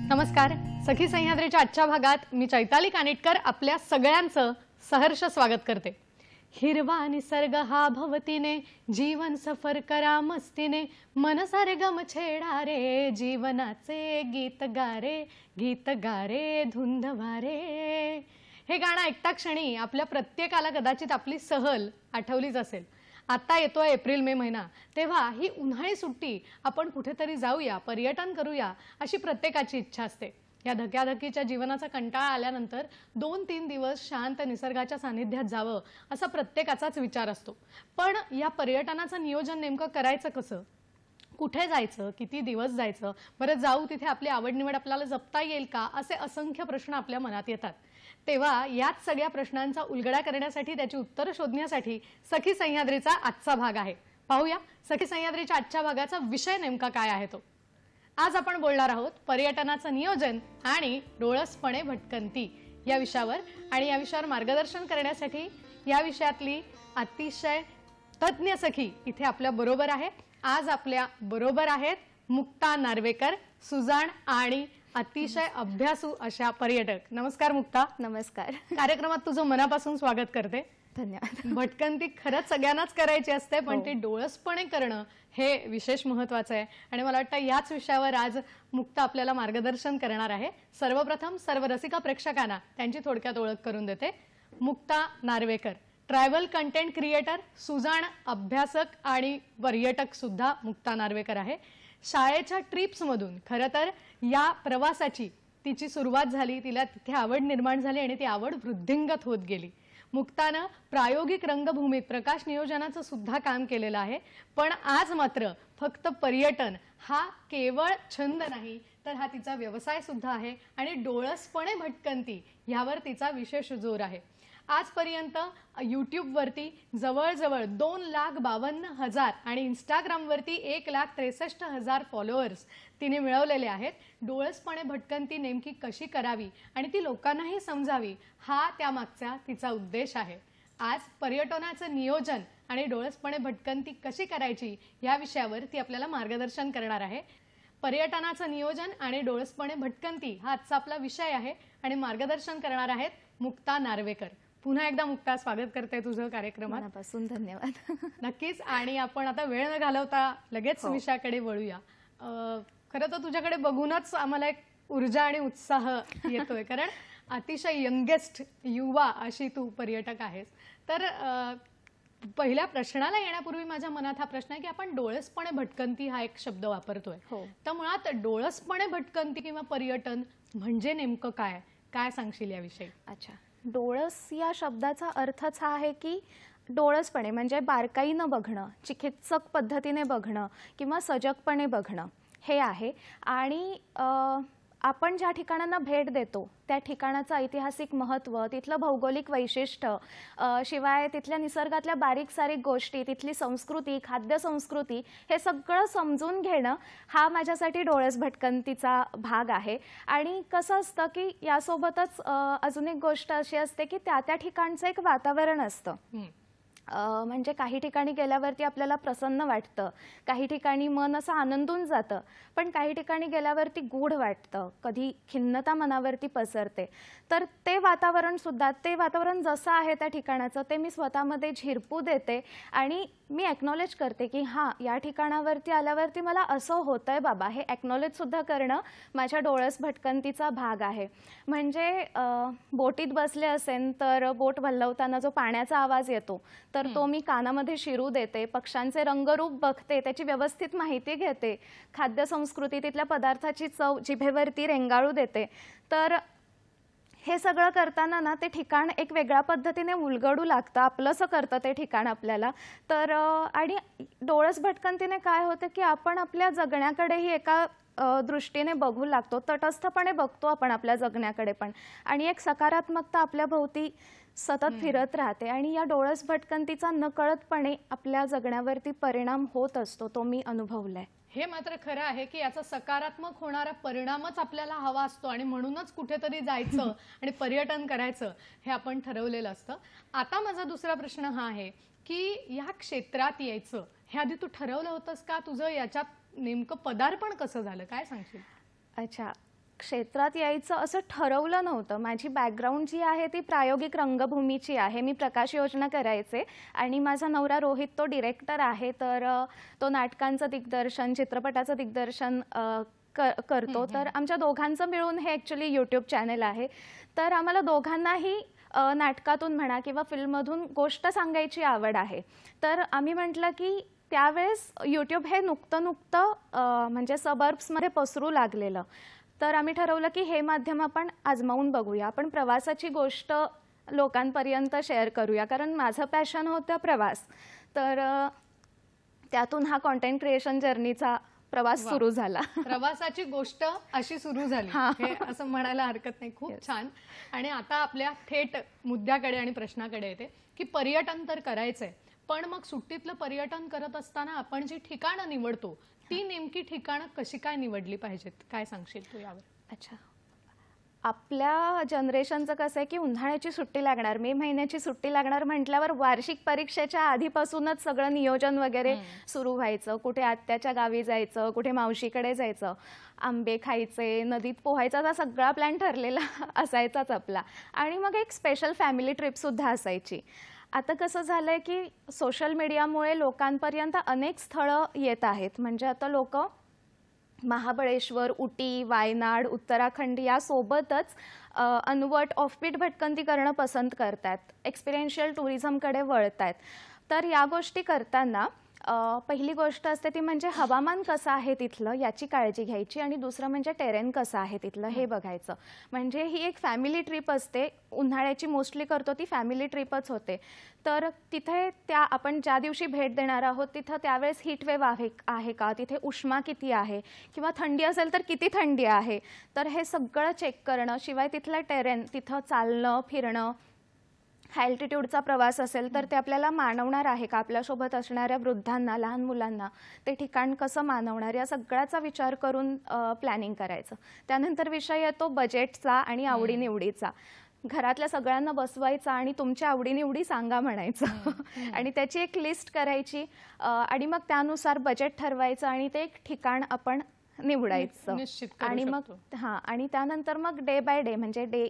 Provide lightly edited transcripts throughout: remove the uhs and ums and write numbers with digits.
नमस्कार. सखी सह्याद्रीच्या आजच्या भागात मी चैताली कानिटकर आपल्या सगळ्यांचं सहर्ष स्वागत करते. हिरवा निसर्ग हा भवतीने जीवन सफर करा मस्तीने मन सारे गम छेडा रे जीवनाचे गीत गारे धुंद वारे. हे गाणं ऐकता क्षणी आपल्या प्रत्येकाला कदाचित आपली सहल आठवलीच असेल. आता येतोय एप्रिल मे महिना, तेव्हा ही उन्हाळी सुट्टी आपण कुठेतरी जाऊया, पर्यटन करूया अशी प्रत्येकाची इच्छा असते. या धक्याधकीच्या जीवनाचा कंटाळा आल्यानंतर 2-3 दिवस शांत निसर्गाच्या सानिध्यात जावं असा प्रत्येकाचाच विचार असतो. पण या पर्यटनाचं नियोजन नेमकं करायचं कसं, कुठे जायचं, किती दिवस जायचं, बरं जाऊ तिथे आपली आवड-निवड आपल्याला जपता येईल का, असे असंख्य प्रश्न आपल्या मनात येतात. तेव्हा याच सगळ्या प्रश्नांचा उलगडा करण्यासाठी, त्याची उत्तरं शोधण्यासाठी सखी सह्याद्रीचा आजचा भाग आहे. पाहूया सखी सह्याद्रीच्या आजच्या भागाचा विषय नेमका काय आहे तो. आज आपण बोलणार आहोत पर्यटनाचं नियोजन आणि डोळसपणे भटकंती या विषयावर. आणि या विषयावर मार्गदर्शन करण्यासाठी या विषयातली अतिशय तज्ञ सखी इथे आपल्या बरोबर आहे. आज आपल्या बरोबर आहेत मुक्ता नार्वेकर, सुजाण आणि अतिशय अभ्यासू अशा पर्यटक. नमस्कार मुक्ता. नमस्कार. कार्यक्रमात तुझं मनापासून स्वागत करते. धन्यवाद. भटकंती खरंच सगळ्यांनाच करायची असते, पण ती डोळसपणे करणं हे विशेष महत्त्वाचं आहे. आणि मला वाटतं याच विषयावर आज मुक्ता आपल्याला मार्गदर्शन करणार आहे. सर्वप्रथम सर्व रसिका प्रेक्षकांना त्यांची थोडक्यात ओळख करून देते. Mukta Narvekar, travel content creator, सुजाण अभ्यासक आणि पर्यटक सुद्धा मुक्ता नार्वेकर आहे. शाळेच्या ट्रिप्समधून खरं तर या प्रवासाची तिची सुरुवात झाली, तिला तिथे आवड निर्माण झाली आणि ती आवड वृद्धिंगत होत गेली. मुक्तानं प्रायोगिक रंगभूमीत प्रकाश नियोजनाचं सुद्धा काम केलेलं आहे. पण आज मात्र फक्त पर्यटन हा केवळ छंद नाही, तर हा तिचा व्यवसाय सुद्धा आहे आणि डोळसपणे भटकंती यावर तिचा विशेष जोर आहे. आजपर्यंत यूट्यूबवरती जवळजवळ 2,52,000 आणि इंस्टाग्रामवरती 1,63,000 फॉलोअर्स तिने मिळवलेले आहेत. डोळसपणे भटकंती नेमकी कशी करावी आणि ती लोकांनाही समजावी, हा त्यामागचा तिचा उद्देश आहे. आज पर्यटनाचं नियोजन आणि डोळसपणे भटकंती कशी करायची या विषयावर ती आपल्याला मार्गदर्शन करणार आहे. पर्यटनाचं नियोजन आणि डोळसपणे भटकंती हा आजचा आपला विषय आहे आणि मार्गदर्शन करणार आहेत मुक्ता नार्वेकर. पुन्हा एकदा मुक्ता स्वागत करते तुझं कार्यक्रमात. मनापासून धन्यवाद. नक्कीच. आणि आपण आता वेळ न घालवता लगेच विषयाकडे वळूया. खरं तर तुझ्याकडे बघूनच आम्हाला एक ऊर्जा आणि उत्साह येतोय, कारण अतिशय यंगेस्ट युवा अशी तू पर्यटक आहेस. तर पहिल्या प्रश्नाला येण्यापूर्वी माझ्या मनात हा प्रश्न आहे की आपण डोळसपणे भटकंती हा एक शब्द वापरतोय. तर मुळात डोळसपणे भटकंती किंवा पर्यटन म्हणजे नेमकं काय, काय सांगशील याविषयी. अच्छा, डोळस या शब्दाचा अर्थच हा आहे की डोळसपणे म्हणजे बारकाईनं बघणं, चिकित्सक पद्धतीने बघणं किंवा सजगपणे बघणं हे आहे. आणि आपण ज्या ठिकाणांना भेट देतो त्या ठिकाणाचं ऐतिहासिक महत्त्व, तिथलं भौगोलिक वैशिष्ट्य, शिवाय तिथल्या निसर्गातल्या बारीक सारीक गोष्टी, तिथली संस्कृती, खाद्य संस्कृती हे सगळं समजून घेणं हा माझ्यासाठी डोळस भटकंतीचा भाग आहे. आणि कसं असतं की यासोबतच अजून एक गोष्ट अशी असते की त्या त्या ठिकाणचं एक वातावरण असतं. म्हणजे काही ठिकाणी गेल्यावरती आपल्याला प्रसन्न वाटतं, काही ठिकाणी मन असं आनंदून जातं, पण काही ठिकाणी गेल्यावरती गूढ वाटतं, कधी खिन्नता मनावरती पसरते. तर ते वातावरण जसं आहे त्या ठिकाणाचं ते मी स्वतःमध्ये झिरपू देते आणि मी ॲक्नॉलेज करते की हां, या ठिकाणावरती आल्यावरती मला असं होतंय बाबा, हे ॲक्नॉलेजसुद्धा करणं माझ्या डोळस भटकंतीचा भाग आहे. म्हणजे बोटीत बसले असेल तर बोट वल्हवताना जो पाण्याचा आवाज येतो तर तो मी कानामध्ये शिरू देते, पक्ष्यांचे रंगरूप बघते, त्याची व्यवस्थित माहिती घेते, खाद्य संस्कृती, तिथल्या पदार्थाची चव जिभेवरती रेंगाळू देते. तर हे सगळं करताना ना ते ठिकाण एक वेगळ्या पद्धतीने उलगडू लागतं, आपलंसं करतं ते ठिकाण आपल्याला. तर आणि डोळस भटकंतीने काय होतं की आपण आपल्या जगण्याकडेही एका दृष्टीने बघू लागतो, तटस्थपणे बघतो आपण आपल्या जगण्याकडे पण, आणि एक सकारात्मकता आपल्या भोवती सतत फिरत राहते. आणि या डोळस भटकंतीचा नकळतपणे आपल्या जगण्यावरती परिणाम होत असतो, तो मी अनुभवलाय. हे मात्र खरं आहे की याचा सकारात्मक होणारा परिणामच आपल्याला हवा असतो आणि म्हणूनच कुठेतरी जायचं आणि पर्यटन करायचं हे आपण ठरवलेलं असतं. आता माझा दुसरा प्रश्न हा आहे की या क्षेत्रात यायचं हे आधी तू ठरवलं होतंस का, तुझं याच्यात नेमकं पदार्पण कसं झालं, काय सांगशील. अच्छा, क्षेत्रात यायचं असं ठरवलं नव्हतं. माझी बॅकग्राऊंड जी आहे ती प्रायोगिक रंगभूमीची आहे. मी प्रकाश योजना करायचे आणि माझा नवरा रोहित तो डिरेक्टर आहे. तर तो नाटकांचं दिग्दर्शन, चित्रपटाचं दिग्दर्शन करतो. तर आमच्या दोघांचं मिळून हे ॲक्च्युली यूट्यूब चॅनल आहे. तर आम्हाला दोघांनाही नाटकातून म्हणा किंवा फिल्ममधून गोष्ट सांगायची आवड आहे. तर आम्ही म्हटलं की त्यावेळेस यूट्यूब हे नुकतं म्हणजे सबर्ब्समध्ये पसरू लागलेलं. तर आम्ही ठरवलं की हे माध्यम आपण आजमावून बघूया. आपण प्रवासाची गोष्ट लोकांपर्यंत शेअर करूया, कारण माझं पॅशन होतं प्रवास. तर त्यातून हा कॉन्टेंट क्रिएशन जर्नीचा प्रवास सुरू झाला. प्रवासाची गोष्ट अशी सुरू झाली हे असं म्हणायला हरकत नाही. खूप छान. आणि आता आपल्या थेट मुद्द्याकडे आणि प्रश्नाकडे येते की पर्यटन तर करायचंय, पण मग सुट्टीतलं पर्यटन करत असताना आपण जी ठिकाणं निवडतो ती नेमकी ठिकाणं कशी काय निवडली पाहिजेत, काय सांगशील तू यावर? अच्छा, आपल्या जनरेशनचं कसं आहे की उन्हाळ्याची सुट्टी लागणार, मे महिन्याची सुट्टी लागणार म्हटल्यावर वार्षिक परीक्षेच्या आधीपासूनच सगळं नियोजन वगैरे सुरू व्हायचं. कुठे आत्याच्या गावी जायचं, कुठे मावशीकडे जायचं, आंबे खायचे, नदीत पोहायचा, असा सगळा प्लॅन ठरलेला असायचाच आपला. आणि मग एक स्पेशल फॅमिली ट्रिपसुद्धा असायची. आता कसं झालं आहे की सोशल मीडियामुळे लोकांपर्यंत अनेक स्थळं येत आहेत. म्हणजे आता लोक महाबळेश्वर, उटी, वायनाड, उत्तराखंड यासोबतच अनवट ऑफबीट भटकंती करणं पसंत करतात, एक्सपिरियन्शियल टुरिझमकडे वळत आहेत. तर या गोष्टी करताना पहिली गोष्ट असते ती म्हणजे हवामान कसं आहे तिथलं याची काळजी घ्यायची, आणि दुसरं म्हणजे टेरेन कसं आहे तिथलं हे बघायचं. म्हणजे ही एक फॅमिली ट्रिप असते. उन्हाळ्याची मोस्टली करतो ती फॅमिली ट्रिपच होते. तर तिथे आपण ज्या दिवशी भेट देणार आहोत तिथं त्यावेळेस हीटवेव आहे का, तिथे उष्मा किती आहे, किंवा थंडी असेल तर किती थंडी आहे, तर हे सगळं चेक करणं. शिवाय तिथलं टेरेन, तिथं चालणं फिरणं, अल्टिट्यूडचा प्रवास असेल तर ते आपल्याला मानवणार आहे का, आपल्यासोबत असणाऱ्या वृद्धांना, लहान मुलांना ते ठिकाण कसं मानवणार, या सगळ्याचा विचार करून प्लॅनिंग करायचं. त्यानंतर विषय येतो बजेटचा आणि आवडीनिवडीचा. घरातल्या सगळ्यांना बसवायचा आणि तुमच्या आवडीनिवडी सांगा म्हणायचं आणि त्याची एक लिस्ट करायची आणि मग त्यानुसार बजेट ठरवायचं आणि ते एक ठिकाण आपण निवडायचं. आणि मग आणि त्यानंतर मग डे बाय डे म्हणजे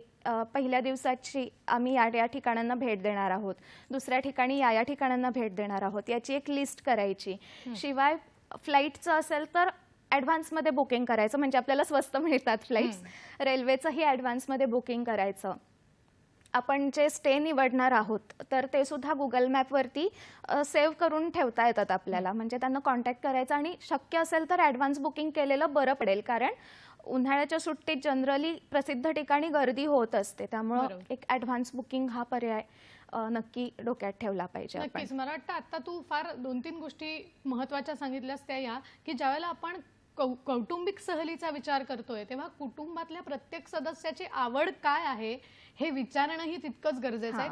पहिल्या दिवसाची आम्ही या ठिकाणांना भेट देणार आहोत, दुसऱ्या ठिकाणी या ठिकाणांना भेट देणार आहोत याची एक लिस्ट करायची. शिवाय फ्लाईटचं असेल तर ॲडव्हान्समध्ये बुकिंग करायचं, म्हणजे आपल्याला स्वस्त मिळतात फ्लाईट्स. रेल्वेचंही ॲडव्हान्समध्ये बुकिंग करायचं. आपण जे स्टे निवडणार आहोत तर ते सुद्धा गुगल मॅपवरती सेव्ह करून ठेवता येतात आपल्याला. म्हणजे त्यांना कॉन्टॅक्ट करायचं आणि शक्य असेल तर ॲडव्हान्स बुकिंग केलेलं बरं पडेल, कारण उन्हाळ्याच्या सुट्टीत जनरली प्रसिद्ध ठिकाणी गर्दी होत असते. त्यामुळं एक ॲडव्हान्स बुकिंग हा पर्याय नक्की डोक्यात ठेवला पाहिजे. नक्कीच. मला वाटतं आता तू फार 2-3 गोष्टी महत्त्वाच्या सांगितल्यास त्या या की ज्यावेळेला आपण कौटुंबिक सहलीचा विचार करतोय तेव्हा कुटुंबातल्या प्रत्येक सदस्याची आवड काय आहे हे विचारणंही तितकंच गरजेचं आहे.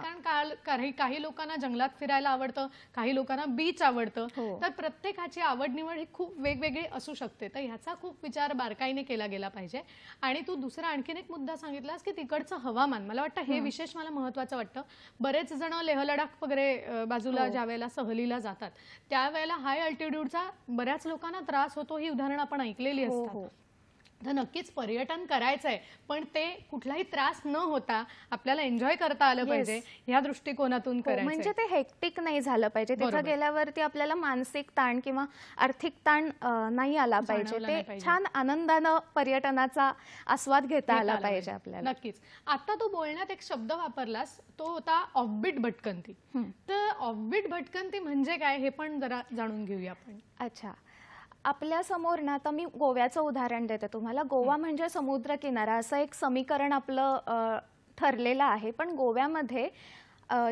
कारण काही लोकांना जंगलात फिरायला आवडतं, काही लोकांना बीच आवडतं. तर प्रत्येकाची आवड निवड ही खूप वेगवेगळी असू शकते. तर ह्याचा खूप विचार बारकाईने केला गेला पाहिजे. आणि तू दुसरा आणखीन एक मुद्दा सांगितलास की तिकडचं हवामान, मला वाटतं हे विशेष मला महत्त्वाचं वाटतं. बरेच जण लेह लडाख वगैरे बाजूला ज्या वेळेला सहलीला जातात त्यावेळेला हाय अल्टिट्यूडचा बऱ्याच लोकांना त्रास होतो, ही उदाहरणं आपण ऐकलेली असतात. तर नक्कीच पर्यटन करायचंय, पण ते कुठलाही त्रास न होता आपल्याला एन्जॉय करता आलं पाहिजे ह्या दृष्टिकोनातून करायचं. म्हणजे ते हेक्टिक नाही झालं पाहिजे. तिथं गेल्यावरती आपल्याला मानसिक ताण किंवा आर्थिक ताण नाही आला पाहिजे. ते छान आनंदानं पर्यटनाचा आस्वाद घेता आला पाहिजे आपल्याला. नक्कीच. आता तू बोलण्यात एक शब्द वापरलास, तो होता ऑफबीट भटकंती. तर ऑफबीट भटकंती म्हणजे काय हे पण जरा जाणून घेऊया आपण. अच्छा, आपल्या समोर ना, आता मी गोव्याचं उदाहरण देते तुम्हाला. गोवा म्हणजे समुद्र किनारा असं एक समीकरण आपलं ठरलेलं आहे. पण गोव्यामध्ये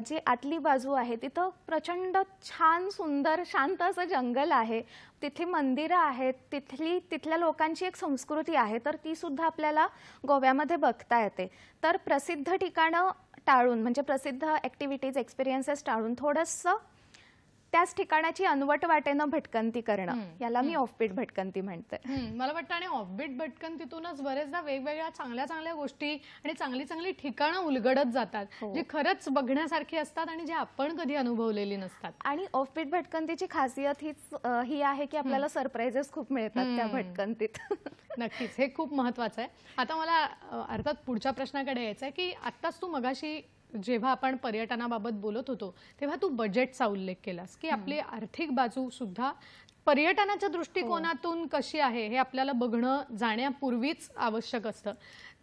जी आतली बाजू आहे तिथं प्रचंड छान सुंदर शांत असं जंगल आहे. तिथली मंदिरं आहेत, तिथल्या लोकांची एक संस्कृती आहे, तर ती सुद्धा आपल्याला गोव्यामध्ये बघता येते. तर प्रसिद्ध ठिकाणं टाळून, म्हणजे प्रसिद्ध ॲक्टिव्हिटीज एक्सपिरियन्सेस टाळून थोडंसं त्याच ठिकाणाची अनवट वाटेनं भटकंती करणं, याला मी ऑफबीट भटकंती म्हणते. मला वाटतं आणि ऑफबीट भटकंतीतूनच बरेचदा वेगवेगळ्या चांगल्या चांगल्या गोष्टी आणि चांगली चांगली ठिकाणं उलगडत जातात, जी खरंच बघण्यासारखी असतात आणि जे आपण कधी अनुभवलेली नसतात. आणि ऑफबीट भटकंतीची खासियत ही आहे की आपल्याला सरप्राइजेस खूप मिळतात त्या भटकंतीत. नक्कीच, हे खूप महत्वाचं आहे. आता मला अर्थात पुढच्या प्रश्नाकडे यायचं आहे की आत्ताच तू मगाशी जेव्हा आपण पर्यटनाबाबत बोलत होतो तेव्हा तू बजेटचा उल्लेख केलास की आपली आर्थिक बाजू सुद्धा पर्यटनाच्या दृष्टिकोनातून कशी आहे हे आपल्याला बघणं जाण्यापूर्वीच आवश्यक असतं.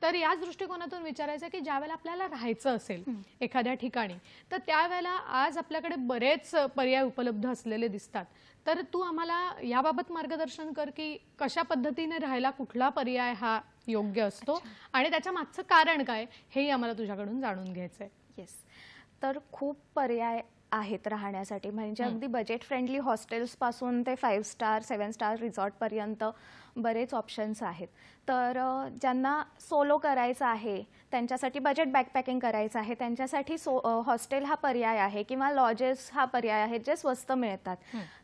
तर याच दृष्टिकोनातून विचारायचं की ज्यावेळेला आपल्याला राहायचं असेल एखाद्या ठिकाणी तर त्यावेळेला आज आपल्याकडे बरेच पर्याय उपलब्ध असलेले दिसतात. तर तू आम्हाला याबाबत मार्गदर्शन कर की कशा पद्धतीने राहायला कुठला पर्याय हा योग्य असतो आणि त्याच्या मागचं कारण काय हेही आम्हाला तुझ्याकडून जाणून घ्यायचं आहे. येस, तर खूप पर्याय आहेत राहण्यासाठी. म्हणजे अगदी बजेट फ्रेंडली हॉस्टेल्स पासून ते 5 स्टार 7 स्टार रिसॉर्ट पर्यंत बरेच ऑप्शन्स आहेत. तर ज्यांना सोलो करायचं आहे, त्यांच्यासाठी बजेट बॅकपॅकिंग करायचं आहे, त्यांच्यासाठी हॉस्टेल हा पर्याय आहे किंवा लॉजेस हा पर्याय आहे जे स्वस्त मिळतात.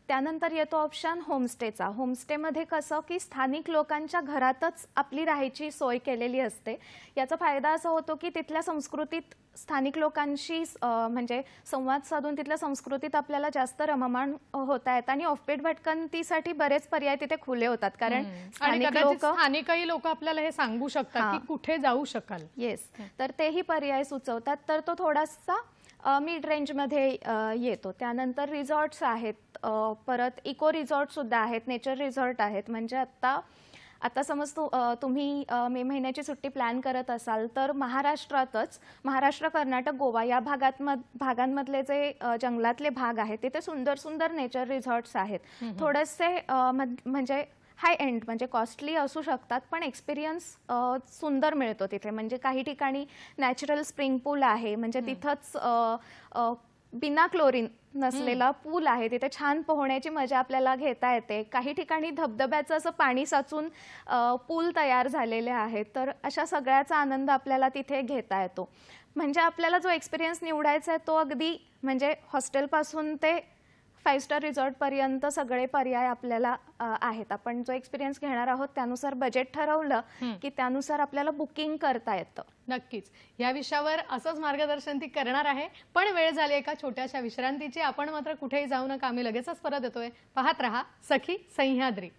त्यानंतर येतो ऑप्शन होमस्टेचा. होमस्टेमध्ये कसं की स्थानिक लोकांच्या घरातच आपली राहायची सोय केलेली असते. याचा फायदा असा होतो की तिथल्या संस्कृतीत स्थानिक लोकांशी म्हणजे संवाद साधून तिथल्या संस्कृतीत आपल्याला जास्त रममाण होता येतं आणि ऑफबीट भटकंतीसाठी बरेच पर्याय तिथे खुले होतात. कारण स्थानिकही लोक आपल्याला हे सांगू शकतात की कुठे जाऊ शकाल. येस, तर तेही पर्याय सुचवतात. तर तो थोडासा मिड रेंजमध्ये येतो. त्यानंतर रिसॉर्ट्स आहेत, परत इको रिसॉर्ट सुद्धा आहेत, नेचर रिसॉर्ट आहेत. म्हणजे आता समज तुम्ही मे महिन्याची सुट्टी प्लॅन करत असाल तर महाराष्ट्रातच महाराष्ट्र, कर्नाटक, गोवा या भागांमधले जे जंगलातले भाग आहेत तिथे सुंदर सुंदर नेचर रिसॉर्ट्स आहेत. थोडेसे म्हणजे हाय एंड म्हणजे कॉस्टली असू शकतात पण एक्सपिरियन्स सुंदर मिळतो तिथे. म्हणजे काही ठिकाणी नॅचरल स्प्रिंग पूल आहे, म्हणजे तिथंच बिना क्लोरीन नसलेला पूल आहे, तिथे छान पोहण्याची मजा आपल्याला घेता येते. काही ठिकाणी धबधब्याचं असं पाणी साचून पूल तयार झालेले आहेत. तर अशा सगळ्याचा आनंद आपल्याला तिथे घेता येतो. म्हणजे आपल्याला जो एक्सपिरियन्स निवडायचा आहे तो अगदी म्हणजे हॉस्टेलपासून ते 5 स्टार रिसॉर्ट पर्यंत सगळे पर्याय आपल्याला आहेत. आपण जो एक्सपिरियन्स घेणार आहोत त्यानुसार बजेट ठरवलं की त्यानुसार आपल्याला बुकिंग करता येतं. नक्कीच या विषयावर असंच मार्गदर्शन ती करणार आहे. पण वेळ झाली एका छोट्याशा विश्रांतीची. आपण मात्र कुठेही जाऊ नका, आम्ही लगेचच परत येतोय. पाहत रहा सखी सह्याद्री.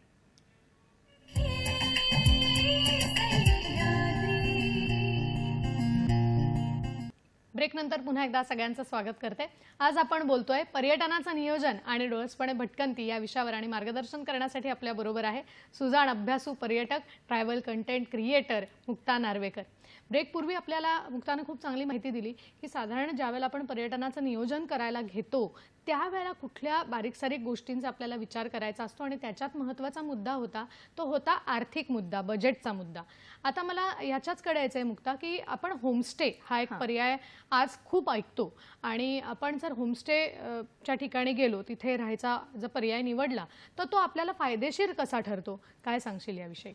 ब्रेक नंतर पुन्हा एकदा सगळ्यांचं स्वागत करते. आज आपण बोलतोय पर्यटनाचं नियोजन आणि डोळसपणे भटकंती या विषयावर आणि मार्गदर्शन करण्यासाठी आपल्या बरोबर आहे सुजाण अभ्यासू पर्यटक, travel content creator Mukta Narvekar. Break पूर्वी आपल्याला मुक्ताने खूप चांगली माहिती दिली की साधारण ज्यावेळेला आपण पर्यटनाचं नियोजन करायला घेतो त्यावेळेला कुठल्या बारीक सारीक गोष्टींचा आपल्याला विचार करायचा असतो आणि त्याच्यात महत्त्वाचा मुद्दा होता आर्थिक मुद्दा, बजेटचा मुद्दा. आता मला याच्याचकडे यायचं आहे मुक्ता की आपण होमस्टे हा एक पर्याय आज खूप ऐकतो आणि आपण जर होमस्टेच्या ठिकाणी गेलो तिथे राहायचा जर पर्याय निवडला तर तो आपल्याला फायदेशीर कसा ठरतो, काय सांगशील याविषयी?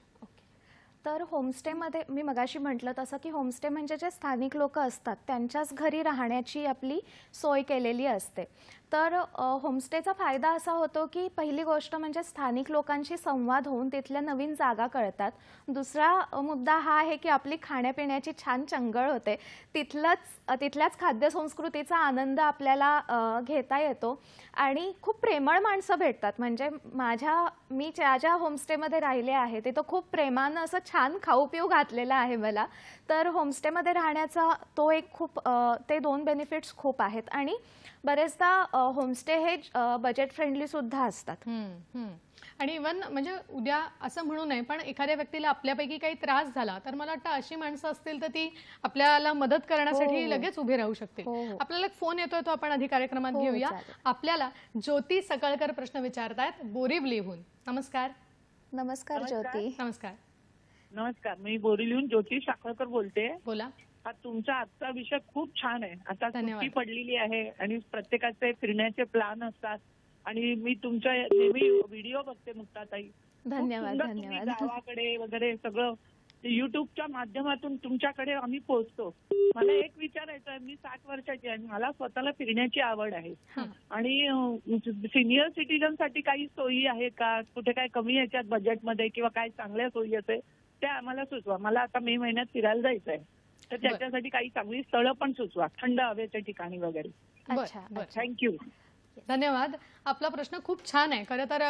तर होमस्टेमध्ये मी मगाशी म्हटलं तसं की होमस्टे म्हणजे जे स्थानिक लोक असतात त्यांच्याच घरी राहण्याची आपली सोय केलेली असते. तर होमस्टेचा फायदा असा होतो की पहिली गोष्ट म्हणजे स्थानिक लोकांशी संवाद होऊन तिथल्या नवीन जागा कळतात. दुसरा मुद्दा हा आहे की आपली खाण्यापिण्याची छान चंगळ होते. तिथल्याच खाद्य संस्कृतीचा आनंद आपल्याला घेता येतो आणि खूप प्रेमळ माणसं भेटतात. म्हणजे मी ज्या होमस्टेमध्ये राहिले आहे तिथं खूप प्रेमानं असं छान खाऊ पिऊ घातलेलं आहे मला. तर होमस्टेमध्ये राहण्याचा तो एक ते 2 बेनिफिट्स खूप आहेत. आणि बरेचदा होमस्टे हे बजेट फ्रेंडली सुद्धा असतात. आणि इव्हन म्हणजे उद्या असं म्हणू नये पण एखाद्या व्यक्तीला आपल्यापैकी काही त्रास झाला तर मला वाटतं अशी माणसं असतील तर ती आपल्याला मदत करण्यासाठी लगेच उभी राहू शकतील. आपल्याला एक फोन येतोय तो आपण आधी कार्यक्रमात घेऊया. आपल्याला ज्योती सकळकर प्रश्न विचारतायत बोरिवलीहून. नमस्कार. नमस्कार ज्योती. नमस्कार. नमस्कार, मी बोरिवलीहून ज्योती सकळकर बोलते. बोला. तुमचा आजचा विषय खूप छान आहे. आता सुट्टी पडलेली आहे आणि प्रत्येकाचे फिरण्याचे प्लॅन असतात आणि मी तुमच्या नेहमी व्हिडिओ बघते मुक्ताताई. धन्यवाद. धन्यवाद. गावाकडे वगैरे सगळं युट्यूबच्या माध्यमातून तुमच्याकडे आम्ही पोहोचतो. मला एक विचारायचं आहे, मी 60 वर्षाची आहे, मला स्वतःला फिरण्याची आवड आहे आणि सिनियर सिटीजन साठी काही सोयी आहे का, कुठे काय कमी याच्यात बजेटमध्ये किंवा काय चांगल्या सोयी असेल त्या आम्हाला सुचवा. मला आता मे महिन्यात फिरायला जायचं आहे, तर त्याच्यासाठी काही चांगली स्थळं पण सुचवा, थंड हवेच्या ठिकाणी वगैरे. थँक्यू. धन्यवाद. आपला प्रश्न खूप छान आहे. खरं तर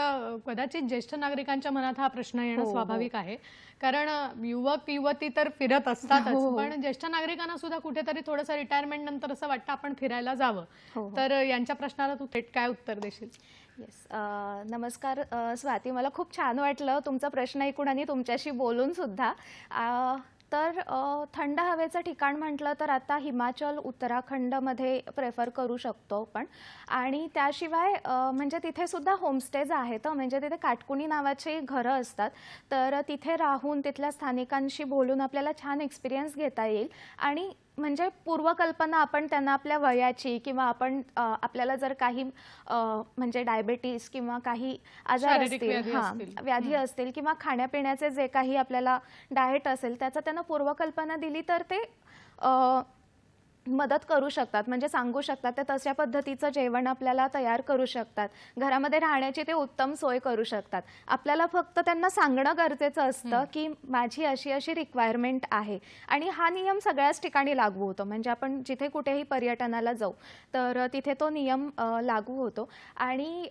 कदाचित ज्येष्ठ नागरिकांच्या मनात हा प्रश्न येणं स्वाभाविक आहे, कारण युवक युवती तर फिरत असतातच, पण ज्येष्ठ नागरिकांना सुद्धा कुठेतरी थोडंसं रिटायरमेंट नंतर असं वाटतं आपण फिरायला जावं. तर यांच्या प्रश्नाला तू थेट काय उत्तर देशील? येस, नमस्कार स्वाती. मला खूप छान वाटलं तुमचा प्रश्न ऐकून आणि तुमच्याशी बोलून सुद्धा. तर थंड हवेचं ठिकाण म्हटलं तर आता हिमाचल, उत्तराखंडमध्ये प्रेफर करू शकतो पण. आणि त्याशिवाय म्हणजे तिथे सुद्धा होमस्टेज आहेत, म्हणजे तिथे काटकुणी नावाची घरं असतात, तर तिथे राहून तिथल्या स्थानिकांशी बोलून आपल्याला छान एक्सपिरियन्स घेता येईल. आणि म्हणजे पूर्वकल्पना आपण त्यांना आपल्या वयाची किंवा आपण आपल्याला जर काही म्हणजे डायबिटीस किंवा काही आजार असतील, व्याधी असतील किंवा खाण्यापिण्याचे जे काही आपल्याला डाएट असेल त्याचा त्यांना पूर्वकल्पना दिली तर ते मदत करू शकतात, म्हणजे सांगू शकतात, ते तशा पद्धतीचं जेवण आपल्याला तयार करू शकतात. घरामध्ये राहण्याची ते उत्तम सोय करू शकतात. आपल्याला फक्त त्यांना सांगणं गरजेचं असतं की माझी अशी अशी रिक्वायरमेंट आहे. आणि हा नियम सगळ्याच ठिकाणी लागू होतो, म्हणजे आपण जिथे कुठेही पर्यटनाला जाऊ तर तिथे तो नियम लागू होतो. आणि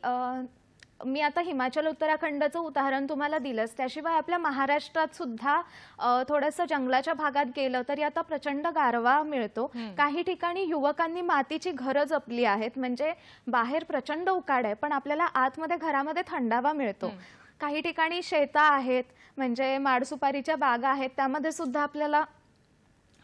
मी आता हिमाचल उत्तराखंडचं उदाहरण तुम्हाला दिलंच, त्याशिवाय आपल्या महाराष्ट्रात सुद्धा थोडंसं जंगलाच्या भागात गेलं तरी आता प्रचंड गारवा मिळतो. काही ठिकाणी युवकांनी मातीची घरं जपली आहेत, म्हणजे बाहेर प्रचंड उकाड आहे पण आपल्याला आतमध्ये घरामध्ये थंडावा मिळतो. काही ठिकाणी शेतं आहेत, म्हणजे माडसुपारीच्या बागा आहेत, त्यामध्ये सुद्धा आपल्याला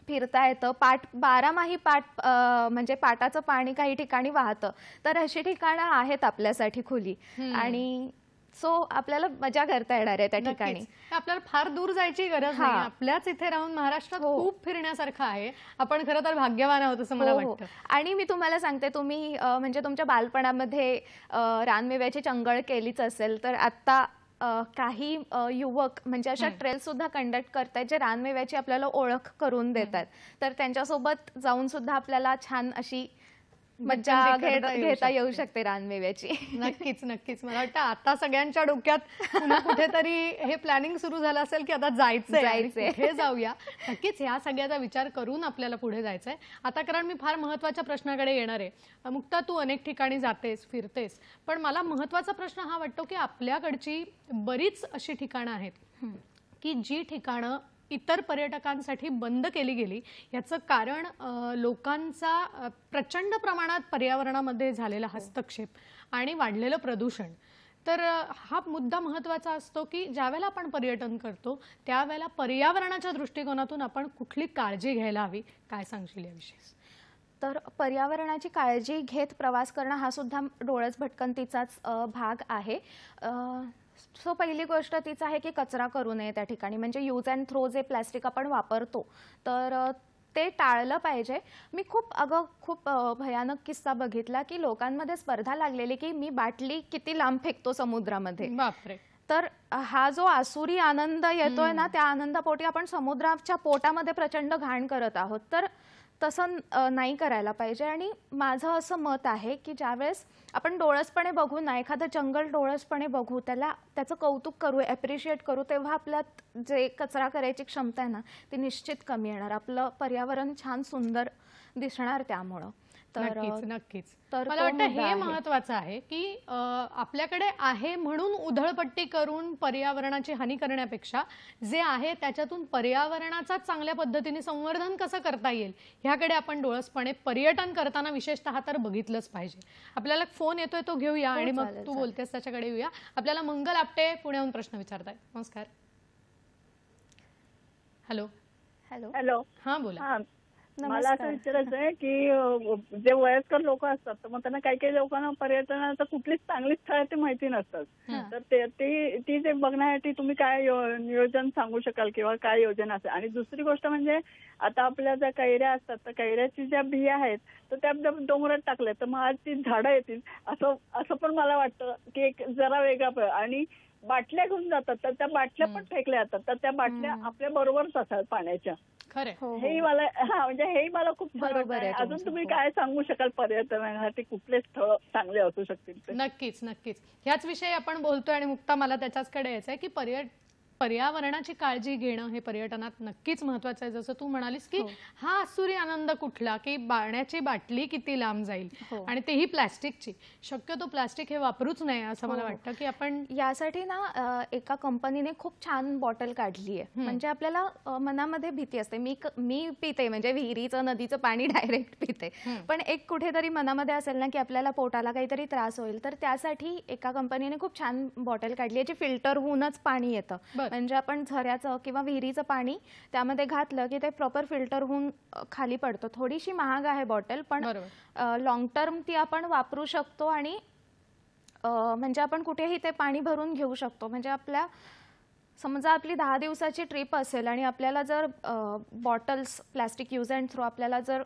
फिरता येतं. बारामाही म्हणजे पाटाचं पाणी काही ठिकाणी वाहतं, तर अशी ठिकाणं आहेत आपल्यासाठी खुली. आणि सो आपल्याला मजा करता येणार आहे त्या ठिकाणी. आपल्याला फार दूर जायची गरज नाही, आपल्याच इथे राहून महाराष्ट्रात खूप फिरण्यासारखं आहे. आपण खरं तर भाग्यवान आहोत असं मला वाटतं. आणि मी तुम्हाला सांगते, तुम्ही म्हणजे तुमच्या बालपणामध्ये रानमेव्याची चंगळ केलीच असेल, तर आता काही युवक म्हणजे अशा ट्रेल सुद्धा कंडक्ट करतात जे रानमेव्याची आपल्याला ओळख करून देतात. तर त्यांच्यासोबत जाऊन सुद्धा आपल्याला छान अशी मजा घेता येऊ शकते रानमेव्याची. नक्कीच नक्कीच. मला वाटतं आता सगळ्यांच्या डोक्यात कुठेतरी हे प्लॅनिंग सुरू झालं असेल की आता जायचंय, हे जाऊया. नक्कीच ह्या सगळ्याचा विचार करून आपल्याला पुढे जायचंय. आता कारण मी फार महत्वाच्या प्रश्नाकडे येणार आहे. मुक्ता, तू अनेक ठिकाणी जातेस, फिरतेस, पण मला महत्वाचा प्रश्न हा वाटतो की आपल्याकडची बरीच अशी ठिकाणं आहेत की जी ठिकाणं इतर पर्यटकांसाठी बंद केली गेली. याचं कारण लोकांचा प्रचंड प्रमाणात पर्यावरणामध्ये झालेला हस्तक्षेप आणि वाढलेलं प्रदूषण. तर हा मुद्दा महत्त्वाचा असतो की ज्यावेळेला आपण पर्यटन करतो त्यावेळेला पर्यावरणाच्या दृष्टिकोनातून आपण कुठली काळजी घ्यायला हवी, काय सांगशील याविषयी? तर पर्यावरणाची काळजी घेत प्रवास करणं हा सुद्धा डोळस भटकंतीचाच भाग आहे. सो पहिली गोष्ट तीच आहे की कचरा करू नये त्या ठिकाणी, म्हणजे यूज अँड थ्रो जे प्लॅस्टिक आपण वापरतो तर ते टाळलं पाहिजे. मी खूप भयानक किस्सा बघितला की लोकांमध्ये स्पर्धा लागलेली की मी बाटली किती लांब फेकतो समुद्रामध्ये. बापरे. तर हा जो आसुरी आनंद येतोय ना, त्या आनंदापोटी आपण समुद्राच्या पोटामध्ये प्रचंड घाण करत आहोत. तर तसं नाही करायला पाहिजे. आणि माझं असं मत आहे की ज्यावेळेस आपण डोळसपणे बघू ना, एखादं जंगल डोळसपणे बघू, त्याचं कौतुक करू, ॲप्रिशिएट करू, तेव्हा आपल्यात जे कचरा करायची क्षमता आहे ना ती निश्चित कमी येणार. आपलं पर्यावरण छान सुंदर दिसणार त्यामुळं. नक्कीच नक्कीच. मला वाटतं हे महत्वाचं आहे की आपल्याकडे आहे म्हणून उधळपट्टी करून पर्यावरणाची हानी करण्यापेक्षा जे आहे त्याच्यातून पर्यावरणाचा चांगल्या पद्धतीने संवर्धन कसं करता येईल ह्याकडे आपण डोळसपणे पर्यटन करताना विशेषतः तर बघितलंच पाहिजे. आपल्याला फोन येतोय तो घेऊया आणि मग तू बोलतेस त्याच्याकडे येऊया. आपल्याला मंगल आपटे पुण्याहून प्रश्न विचारताय. नमस्कार. हॅलो. हॅलो. हा बोला. मला असं विचारायचं आहे की जे वयस्कर लोक असतात तर मग त्यांना काही लोकांना पर्यटनाचं कुठलीच चांगली स्थळ ते माहिती नसतात, तर ती जे बघण्यासाठी तुम्ही काय नियोजन सांगू शकाल किंवा काय योजना असेल? आणि दुसरी गोष्ट म्हणजे आता आपल्या ज्या कैऱ्या असतात तर कैऱ्याची ज्या बिया आहेत तर त्या डोंगरात टाकल्या तर मग आज ती झाडं येतील असं पण मला वाटतं की एक जरा वेगळा. आणि बाटल्या घेऊन जातात, तर त्या बाटल्या पण फेकल्या जातात, तर त्या बाटल्या आपल्या बरोबरच असतात पाण्याच्या. खरे हेही मला म्हणजे हेही मला खूप छान बरोबर वाटतं. आहे अजून तुमचं. तुम्ही काय सांगू शकाल पर्यटनासाठी कुठले स्थळ चांगले असू शकतील ते? नक्कीच नक्कीच ह्याच विषयी आपण बोलतोय आणि मुक्ता मला त्याच्याचकडे यायचंय की पर्यावरणाची काळजी घेणं हे पर्यटनात नक्कीच महत्वाचं आहे. जसं तू म्हणालीस की हा आसुरी आनंद कुठला की पाण्याची बाटली किती लांब जाईल आणि तेही प्लास्टिकची. शक्यतो प्लास्टिक हे वापरूच नये असं मला वाटतं की आपण यासाठी ना एका कंपनीने खूप छान बॉटल काढली आहे. म्हणजे आपल्याला मनामध्ये भीती असते, मी पिते म्हणजे विहिरीचं नदीचं पाणी डायरेक्ट पिते, पण एक कुठेतरी मनामध्ये असेल ना की आपल्याला पोटाला काहीतरी त्रास होईल, तर त्यासाठी एका कंपनीने खूप छान बॉटल काढली आहे जी फिल्टर होऊनच पाणी येतं. म्हणजे आपण झऱ्याचं किंवा विहिरीचं पाणी त्यामध्ये घातलं की ते प्रॉपर फिल्टर होऊन खाली पडतं. थोडीशी महाग आहे बॉटल, पण लॉंग टर्म ती आपण वापरू शकतो आणि म्हणजे आपण कुठेही ते पाणी भरून घेऊ शकतो. म्हणजे समजा आपली 10 दिवसाची ट्रिप असेल आणि आपल्याला जर bottles plastic use and throw आपल्याला जर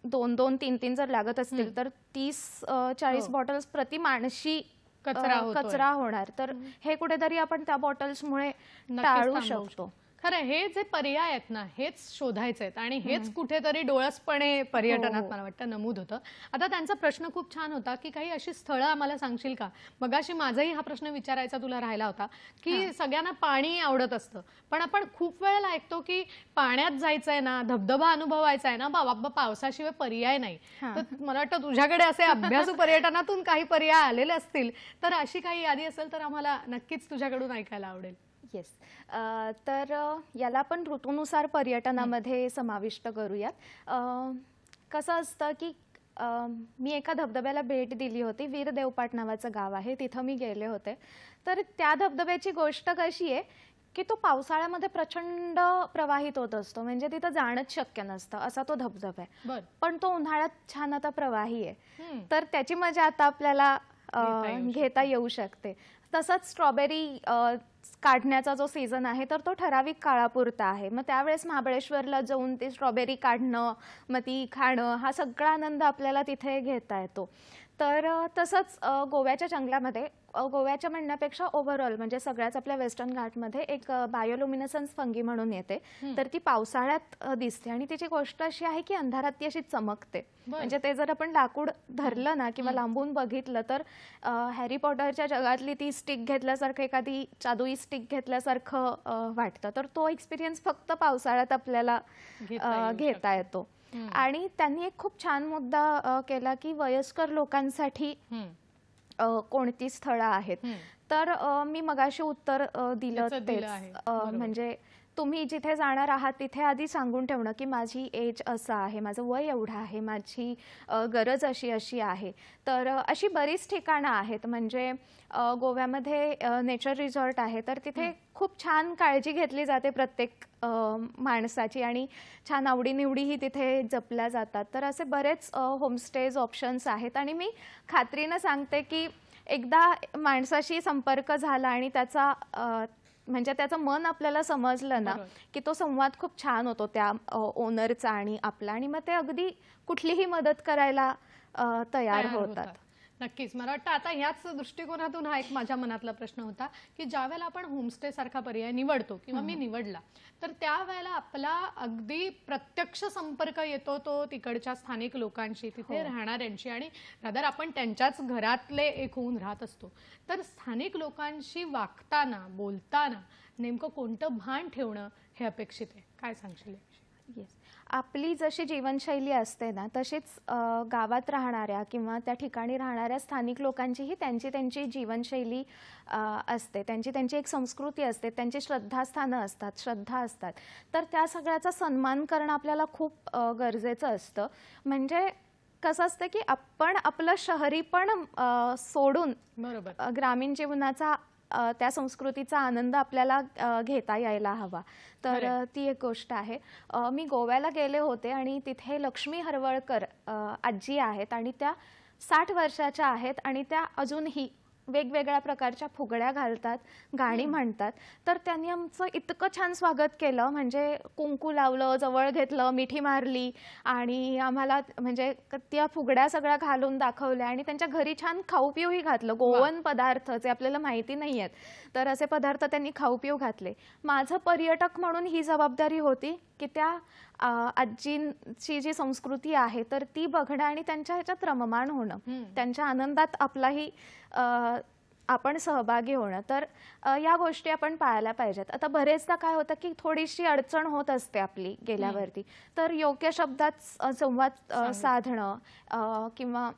2-2, 3-3 जर लागत असतील तर 30-40 बॉटल्स प्रति माणशी कचरा होणार. तर हे कुठेतरी आपण त्या बॉटल्समुळे टाळू शकतो. खरं हे जे पर्याय आहेत ना हेच शोधायचे आहेत आणि हेच कुठेतरी डोळसपणे पर्यटनात मला वाटतं नमूद होतं. आता त्यांचा प्रश्न खूप छान होता की काही अशी स्थळं आम्हाला सांगशील का. मगाशी माझाही हा प्रश्न विचारायचा तुला राहिला होता की सगळ्यांना पाणी आवडत असतं, पण आपण खूप वेळेला ऐकतो की पाण्यात जायचंय ना, धबधबा अनुभवायचा आहे ना, बाबा पावसाशिवाय पर्याय नाही. तर मला वाटतं तुझ्याकडे असे अभ्यासू पर्यटनातून काही पर्याय आलेले असतील, तर अशी काही यादी असेल तर आम्हाला नक्कीच तुझ्याकडून ऐकायला आवडेल. येस, तर याला आपण ऋतूनुसार पर्यटनामध्ये समाविष्ट करूयात. कसं असतं की मी एका धबधब्याला भेट दिली होती. वीर देवपाट नावाचं गाव आहे, तिथं मी गेले होते. तर त्या धबधब्याची गोष्ट कशी आहे की तो पावसाळ्यामध्ये प्रचंड प्रवाहित होत असतो, म्हणजे तिथं जाणंच शक्य नसतं असा तो धबधबा आहे. पण तो उन्हाळ्यात छान आता प्रवाही आहे, तर त्याची मजा आता आपल्याला घेता येऊ शकते. तसंच स्ट्रॉबेरी काढण्याचा जो सीझन आहे तर तो ठराविक काळापुरता आहे. मग त्यावेळेस महाबळेश्वरला जाऊन ते स्ट्रॉबेरी काढणं, मग ती खाणं, हा सगळा आनंद आपल्याला तिथे घेता येतो. तर तसंच गोव्याच्या जंगलामध्ये, गोव्याच्या म्हणण्यापेक्षा ओव्हरऑल म्हणजे सगळ्याच आपल्या वेस्टर्न घाटमध्ये एक बायोल्युमिनेसन्स फंगी म्हणून येते. तर ती पावसाळ्यात दिसते आणि तिची गोष्ट अशी आहे की अंधारात ती अशी चमकते. म्हणजे ते जर आपण लाकूड धरलं ना किंवा लांबून बघितलं तर हॅरी पॉटरच्या जगातली ती स्टिक घेतल्यासारखं, एखादी जादुई स्टिक घेतल्यासारखं वाटतं. तर तो एक्सपिरियन्स फक्त पावसाळ्यात आपल्याला घेता येतो. आणि त्यांनी एक खूप छान मुद्दा केला की वयस्कर लोकांसाठी कोणती स्थळं आहेत. तर मी मगाशी उत्तर दिलं तेच, म्हणजे तुम्ही जिथे जाणार आहात तिथे आधी सांगून ठेवणं की माझी एज असं आहे, माझं वय एवढं आहे, माझी गरज अशी आहे. तर अशी बरीच ठिकाणं आहेत. म्हणजे गोव्यामध्ये नेचर रिसॉर्ट आहे, तर तिथे खूप छान काळजी घेतली जाते प्रत्येक माणसाची आणि छान आवडीनिवडीही तिथे जपल्या जातात. तर असे बरेच होमस्टेज ऑप्शन्स आहेत आणि मी खात्रीनं सांगते की एकदा माणसाशी संपर्क झाला आणि त्याचा म्हणजे त्याचं मन आपल्याला समजलं ना की तो संवाद खूप छान होतो त्या ओनरचा आणि आपला, आणि मग ते अगदी कुठलीही मदत करायला तयार होतात. नक्कीच. मला वाटतं आता ह्याच दृष्टिकोनातून हा एक माझ्या मनातला प्रश्न होता की ज्या वेळेला आपण होमस्टे सारखा पर्याय निवडतो किंवा मी निवडला, तर त्यावेळेला आपला अगदी प्रत्यक्ष संपर्क येतो तो तिकडच्या स्थानिक लोकांशी, तिथे राहणाऱ्यांशी, आणि रादर आपण त्यांच्याच घरातले एक होऊन राहत असतो. तर स्थानिक लोकांशी वागताना, बोलताना नेमकं कोणतं भान ठेवणं हे अपेक्षित आहे, काय सांगशील? येस, आपली जशी जीवनशैली असते ना तशीच गावात राहणाऱ्या किंवा त्या ठिकाणी राहणाऱ्या स्थानिक लोकांचीही त्यांची जीवनशैली असते, त्यांची एक संस्कृती असते, त्यांची श्रद्धा असतात. तर त्या सगळ्याचा सन्मान करणं आपल्याला खूप गरजेचं असतं. म्हणजे कसं असतं की आपण आपलं शहरीपण सोडून ग्रामीण जीवनाचा, त्या संस्कृतीचा आनंद आपल्याला घेता यायला हवा. तर ती एक गोष्ट आहे. मी गोव्याला गेले होते आणि तिथे लक्ष्मी हरवळकर आजी आहेत आणि त्या 60 वर्षाच्या आहेत आणि त्या अजूनही वेगवेगळ्या प्रकारच्या फुगड्या घालतात, गाणी म्हणतात. तर त्यांनी आमचं इतकं छान स्वागत केलं, म्हणजे कुंकू लावलं, जवळ घेतलं, मिठी मारली आणि आम्हाला म्हणजे त्या फुगड्या सगळ्या घालून दाखवल्या आणि त्यांच्या घरी छान खाऊ पिऊही घातलं. गोवन पदार्थ जे आपल्याला माहिती नाही आहेत, तर असे पदार्थ त्यांनी खाऊ पिऊ घातले. माझं पर्यटक म्हणून ही जबाबदारी होती की त्या आजींची जी संस्कृती आहे तर ती बघणं आणि त्यांच्या ह्याच्यात रममाण होणं, त्यांच्या आनंदात आपलाही आपण सहभागी होणं. तर या गोष्टी आपण पाळायला पाहिजेत. आता बरेचदा काय होतं की थोडीशी अडचण होत असते आपली गेल्यावरती, तर योग्य शब्दात संवाद साधणं किंवा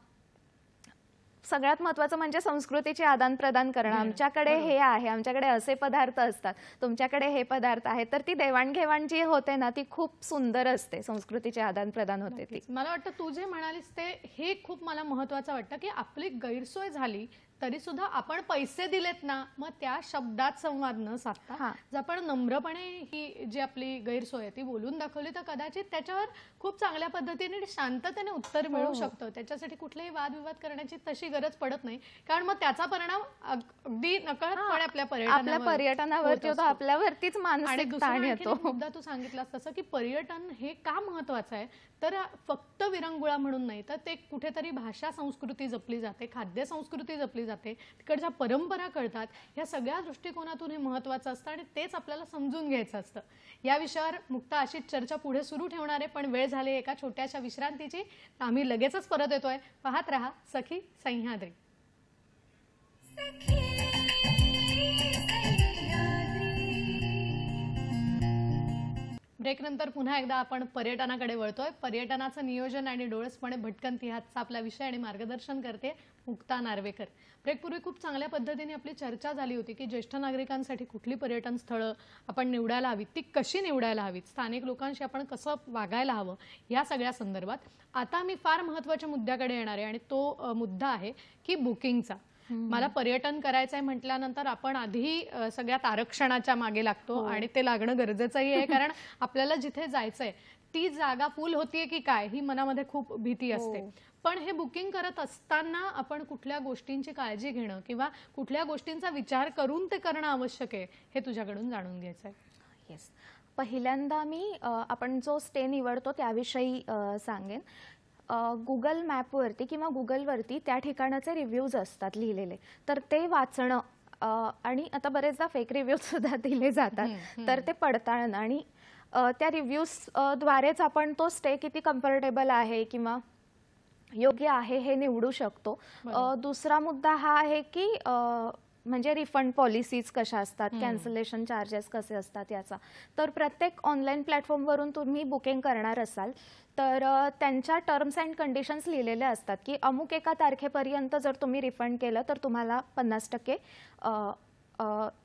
सगळ्यात महत्त्वाचं म्हणजे संस्कृतीचे आदान प्रदान करणं. आमच्याकडे हे आहे, आमच्याकडे असे पदार्थ असतात, तुमच्याकडे हे पदार्थ आहेत. तर ती देवाणघेवाण जी होते ना ती खूप सुंदर असते, संस्कृतीचे आदान प्रदान होते ती. मला वाटतं तू जे म्हणालीस ते हे खूप मला महत्त्वाचं वाटतं की आपली गैरसोय झाली तरी सुद्धा आपण पैसे दिलेत ना, मग त्या शब्दात संवाद न साधता जर आपण नम्रपणे ही जी आपली गैरसोय आहे ती बोलून दाखवली तर कदाचित त्याच्यावर खूप चांगल्या पद्धतीने शांततेने उत्तर मिळू शकतं. त्याच्यासाठी कुठलेही वादविवाद करण्याची तशी गरज पडत नाही, कारण मग त्याचा परिणाम अगदी नकळतपणे आपल्या पर्यटनावरती होतो, आपल्यावरतीच मानसिक ताण येतो. मुद्दा तू सांगितलास तसं की पर्यटन हे का महत्वाचं आहे, तर फक्त विरंगुळा म्हणून नाही, तर ते कुठेतरी भाषा संस्कृती जपली जाते, खाद्य संस्कृती जपली जाते, तिकडच्या परंपरा कळतात. या सगळ्या दृष्टिकोनातून हे महत्वाचं असतं आणि तेच आपल्याला समजून घ्यायचं असतं. या विषयावर मुक्ता अशीच चर्चा पुढे सुरू ठेवणार आहे, पण वेळ झाली एका छोट्याशा विश्रांतीची. आम्ही लगेचच परत येतोय. पाहत रहा सखी सह्याद्री. ब्रेक नंतर पुन्हा एकदा आपण पर्यटनाकडे वळतोय. पर्यटनाचं नियोजन आणि डोळसपणे भटकंती हाचा आपला विषय आणि मार्गदर्शन करते मुक्ता नार्वेकर. ब्रेकपूर्वी खूप चांगल्या पद्धतीने आपली चर्चा झाली होती की ज्येष्ठ नागरिकांसाठी कुठली पर्यटन स्थळं आपण निवडायला हवीत, ती कशी निवडायला हवीत, स्थानिक लोकांशी आपण कसं वागायला हवं, या सगळ्या संदर्भात आता मी फार महत्त्वाच्या मुद्द्याकडे येणार आहे आणि तो मुद्दा आहे की बुकिंगचा. मला पर्यटन करायचंय म्हटल्यानंतर आपण आधी सगळ्यात आरक्षणाच्या मागे लागतो आणि ते लागणं गरजेचंही आहे, कारण आपल्याला जिथे जायचंय ती जागा फुल होतीये की काय ही मनामध्ये खूप भीती असते. पण हे बुकिंग करत असताना आपण कुठल्या गोष्टींची काळजी घेणं किंवा कुठल्या गोष्टींचा विचार करून ते करणं आवश्यक आहे हे तुझ्याकडून जाणून घ्यायचं आहे. येस, पहिल्यांदा मी आपण जो स्टे निवडतो त्याविषयी सांगेन. गुगल मॅपवरती किंवा गुगलवरती त्या ठिकाणाचे रिव्ह्यूज असतात लिहिलेले, तर ते वाचणं आणि आता बरेचदा फेक रिव्ह्यूज सुद्धा दिले जातात, तर ते पडताळणं आणि त्या रिव्ह्यूज द्वारेच आपण तो स्टे किती कम्फर्टेबल आहे किंवा योग्य आहे हे निवडू शकतो. दुसरा मुद्दा हा आहे की म्हणजे रिफंड पॉलिसीज कशा असतात, कॅन्सलेशन चार्जेस कसे असतात याचा. तर प्रत्येक ऑनलाईन प्लॅटफॉर्मवरून तुम्ही बुकिंग करणार असाल तर त्यांच्या टर्म्स अँड कंडिशन्स लिहिलेल्या असतात की अमुक एका तारखेपर्यंत जर तुम्ही रिफंड केलं तर तुम्हाला 50%,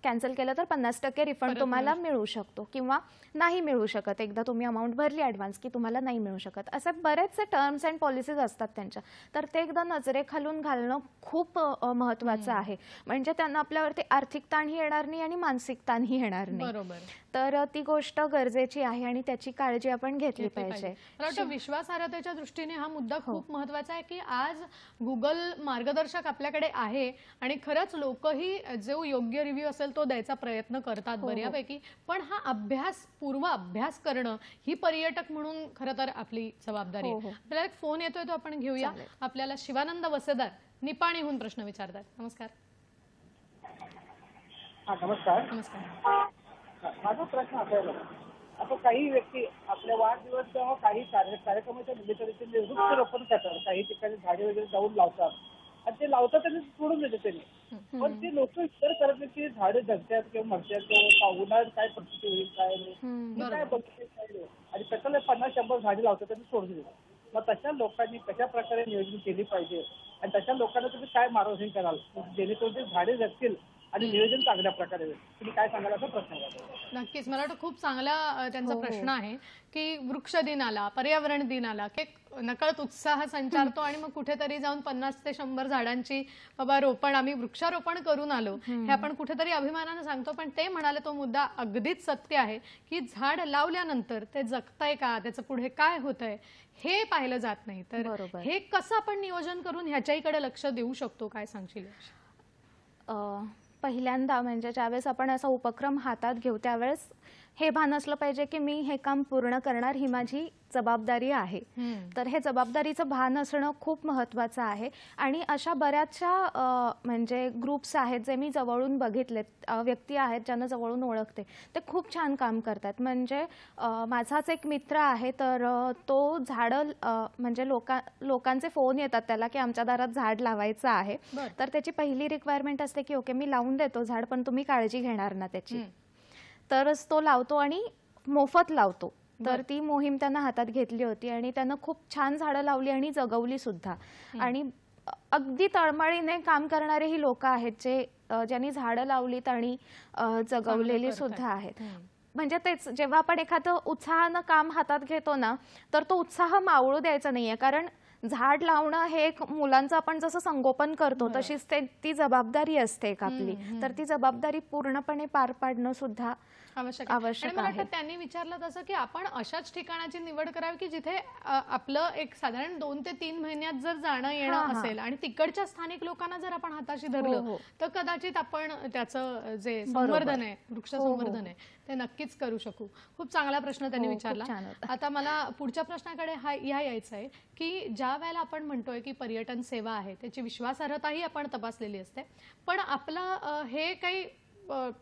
कॅन्सल केलं तर 50% रिफंड तुम्हाला मिळू शकतो किंवा नाही मिळू शकत. एकदा तुम्ही अमाऊंट भरली ॲडव्हान्स की तुम्हाला नाही मिळू शकत. असे बरेचसे टर्म्स अँड पॉलिसीज असतात त्यांच्या, तर ते एकदा नजरेखालून घालणं खूप महत्त्वाचं आहे. म्हणजे त्यांना आपल्यावरती आर्थिक ताणही येणार नाही आणि मानसिक ताणही येणार नाही. बरोबर, तर ती गोष्ट गरजेची आहे आणि त्याची काळजी आपण घेतली पाहिजे. मला वाटतं विश्वासार्हतेच्या दृष्टीने हा मुद्दा खूप महत्त्वाचा आहे की आज गुगल मार्गदर्शक आपल्याकडे आहे आणि खरंच लोकही जो योग्य रिव्ह्यू असेल तो द्यायचा प्रयत्न करतात बऱ्यापैकी. पण हा पूर्व अभ्यास करणं ही पर्यटक म्हणून खरं तर आपली जबाबदारी आहे. आपल्याला एक फोन येतोय तो आपण घेऊया. आपल्याला शिवानंद वसेदार निपाणीहून प्रश्न विचारतात. नमस्कार. नमस्कार. नमस्कार. माझा प्रश्न असा आहे, आता काही व्यक्ती आपल्या वाढदिवस किंवा काही कार्यक्रमाच्या निमित्ताने वृक्षारोपण करतात, काही ठिकाणी झाडे वगैरे जाऊन लावतात आणि ते लावतात आणि सोडून देतात त्यांनी. पण ते लोक विचार करत नाही की झाडे जगतात किंवा मरतात किंवा उन्हाळ्यात काय परिस्थिती होईल काय नाही, काय बघते काय नाही, आणि त्याच्याला 50-100 झाडे लावतात आणि सोडून देतात. मग तशा लोकांनी कशा प्रकारे नियोजन केली पाहिजे आणि तशा लोकांना तुम्ही काय मार्गदर्शन कराल जेणेकरून ते झाडे जगतील आणि नियोजन चांगल्या प्रकारे होईल, तुम्ही काय सांगाल असा प्रश्न आहे. नक्कीच, मला वाटतं खूप चांगला त्यांचा प्रश्न आहे की वृक्ष दिन आला, पर्यावरण दिन आला की नकळत उत्साह संचारतो आणि मग कुठेतरी जाऊन 50 ते 100 झाडांची बाबा रोपण आम्ही वृक्षारोपण करून आलो हे आपण कुठेतरी अभिमानाने सांगतो. पण ते म्हणाले तो मुद्दा अगदीच सत्य आहे की झाड लावल्यानंतर ते जगतंय का, त्याचं पुढे काय होतंय हे पाहिलं जात नाही. तर हे कसं आपण नियोजन करून ह्याच्याकडे लक्ष देऊ शकतो, काय सांगशील? पहिल्यांदा म्हणजे ज्यावेळेस आपण असा उपक्रम हातात घेऊ त्यावेळेस हे भान असलं पाहिजे की मी हे काम पूर्ण करणार, ही माझी जबाबदारी आहे. तर हे जबाबदारीचं भान असणं खूप महत्त्वाचं आहे. आणि अशा बऱ्याचशा म्हणजे ग्रुप्स आहेत जे मी जवळून बघितलेत, व्यक्ती आहेत ज्यांना जवळून ओळखते, ते खूप छान काम करतात. म्हणजे माझाच एक मित्र आहे, तर तो झाडं म्हणजे लोकांचे फोन येतात त्याला की आमच्या दारात झाड लावायचं आहे. तर त्याची पहिली रिक्वायरमेंट असते की ओके मी लावून देतो झाड, पण तुम्ही काळजी घेणार ना त्याची. तरच तो लावतो आणि मोफत लावतो. तर ती मोहीम त्यांना हातात घेतली होती आणि त्यानं खूप छान झाडं लावली आणि जगवली सुद्धा. आणि अगदी तळमळीने काम करणारे ही लोक आहेत जे ज्यांनी झाडं लावलीत आणि जगवलेली सुद्धा आहेत. म्हणजे तेच, जेव्हा आपण एखादं उत्साहानं काम हातात घेतो ना, तर तो उत्साह मावळू द्यायचा नाहीये. कारण झाड लावणं हे एक मुलांचं आपण जसं संगोपन करतो तशीच ती जबाबदारी असते एक आपली. तर ती जबाबदारी पूर्णपणे पार पाडणं सुद्धा आवश्यक आहे. त्यांनी विचारलं तसं की आपण अशाच ठिकाणाची निवड करावी की जिथे आपलं एक साधारण 2 ते 3 महिन्यात जर जाणं येणं असेल आणि तिकडच्या स्थानिक लोकांना जर आपण हाताशी धरलं तर कदाचित आपण त्याचं जे संवर्धन आहे, वृक्ष संवर्धन आहे, ते नक्कीच करू शकू. खूप चांगला प्रश्न त्यांनी विचारला. आता मला पुढच्या प्रश्नाकडे यायचं आहे की ज्या वेळेला आपण म्हणतोय की पर्यटन सेवा आहे त्याची विश्वासार्हताही आपण तपासलेली असते, पण आपलं हे काही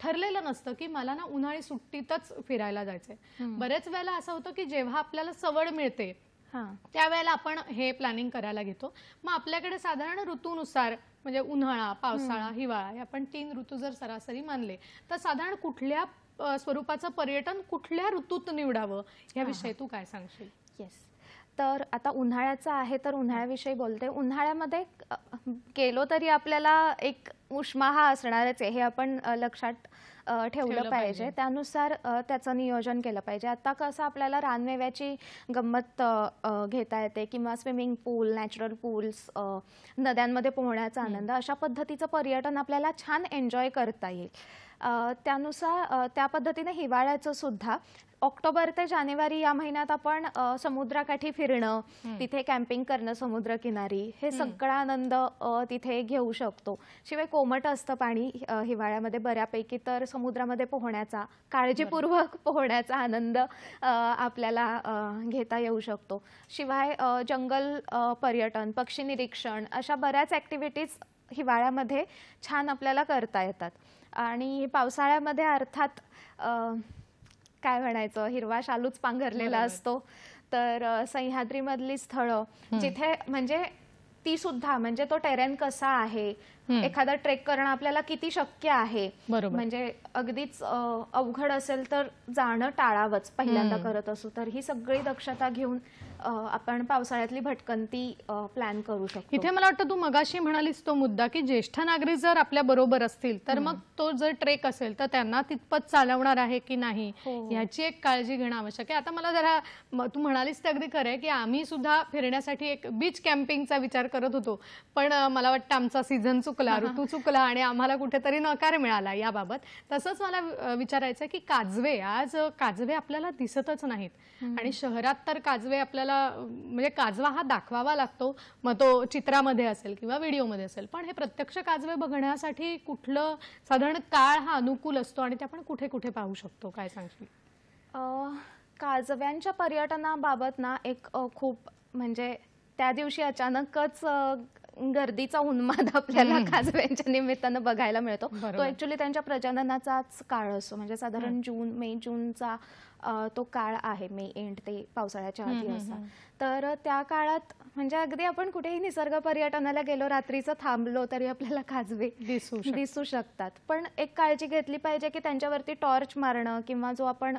ठरलेलं नसतं की मला ना उन्हाळी सुट्टीतच फिरायला जायचंय. बरेच वेळेला असं होतं की जेव्हा आपल्याला सवड मिळते त्यावेळेला आपण हे प्लॅनिंग करायला घेतो. मग आपल्याकडे साधारण ऋतूनुसार म्हणजे उन्हाळा, पावसाळा, हिवाळा हे आपण 3 ऋतू जर सरासरी मानले तर साधारण कुठल्या स्वरूपाचं पर्यटन कुठल्या ऋतूत निवडावं याविषयी तू काय सांगशील? येस, तर आता उन्हाळ्याचं आहे तर उन्हाळ्याविषयी बोलते. उन्हाळ्यामध्ये गेलो तरी आपल्याला एक उष्मा हा असणारच आहे, हे आपण लक्षात ठेवलं पाहिजे. त्यानुसार त्याचं नियोजन केलं पाहिजे. आता कसं आपल्याला रानमेव्याची गंमत घेता येते किंवा स्विमिंग पूल, नॅचरल पूल्स, नद्यांमध्ये पोहण्याचा आनंद, अशा पद्धतीचं पर्यटन आपल्याला छान एन्जॉय करता येईल. त्यानुसार त्या पद्धतीने हिवाळ्याचं सुद्धा ऑक्टोबर ते जानेवारी या महिन्यात आपण समुद्राकाठी फिरणं, तिथे कॅम्पिंग करणं समुद्रकिनारी, हे सगळा आनंद तिथे घेऊ शकतो. शिवाय कोमट असतं पाणी हिवाळ्यामध्ये बऱ्यापैकी, तर समुद्रामध्ये पोहण्याचा, काळजीपूर्वक पोहण्याचा आनंद आपल्याला घेता येऊ शकतो. शिवाय जंगल पर्यटन, पक्षी निरीक्षण, अशा बऱ्याच ॲक्टिव्हिटीज हिवाळ्यामध्ये छान आपल्याला करता येतात. आणि पावसाळ्यामध्ये अर्थात काय म्हणायचं, हिरवा शालूच पांघरलेला असतो. तर सह्याद्रीमधली स्थळं जिथे म्हणजे ती सुद्धा, म्हणजे तो टेरेन कसा आहे, एखादा ट्रेक करणं आपल्याला किती शक्य आहे, म्हणजे अगदीच अवघड असेल तर जाणं टाळावंच पहिल्यांदा करत असू. तर ही सगळी दक्षता घेऊन आपण पावसाळ्यातली भटकंती प्लॅन करू शकतो. इथे मला वाटतं तू मगाशी म्हणालीस तो मुद्दा की ज्येष्ठ नागरिक जर आपल्या बरोबर असतील तर मग तो जर ट्रेक असेल तर त्यांना तितपत चालवणार आहे की नाही याची एक काळजी घेणं आवश्यक आहे. आता मला जरा तू म्हणालीस ते अगदी खरं आहे की आम्ही सुद्धा फिरण्यासाठी एक बीच कॅम्पिंगचा विचार करत होतो, पण मला वाटतं आमचा सीझन चुकला, ऋतू चुकला आणि आम्हाला कुठेतरी नकार मिळाला याबाबत. तसंच मला विचारायचं आहे की काजवे, आज काजवे आपल्याला दिसतच नाहीत आणि शहरात तर काजवे आपल्याला म्हणजे काजवा हा दाखवावा लागतो, मग तो चित्रामध्ये असेल किंवा व्हिडिओमध्ये असेल, पण हे प्रत्यक्ष काजवे बघण्यासाठी कुठलं साधारण काळ हा अनुकूल असतो आणि ते आपण कुठे कुठे पाहू शकतो, काय सांगशील? काजव्यांच्या पर्यटनाबाबत ना एक खूप म्हणजे त्या दिवशी अचानकच गर्दीचा उन्माद आपल्याला काजव्यांच्या निमित्तानं बघायला मिळतो. तो ऍक्च्युली त्यांच्या प्रजननाचाच काळ असतो, म्हणजे साधारण मे जूनचा तो काळ आहे, मे एंड ते पावसाळ्याच्या आधी असा. तर त्या काळात म्हणजे अगदी आपण कुठेही निसर्ग पर्यटनाला गेलो, रात्रीचं थांबलो तरी आपल्याला काजवे दिसू शकतात. पण एक काळजी घेतली पाहिजे की त्यांच्यावरती टॉर्च मारणं किंवा जो आपण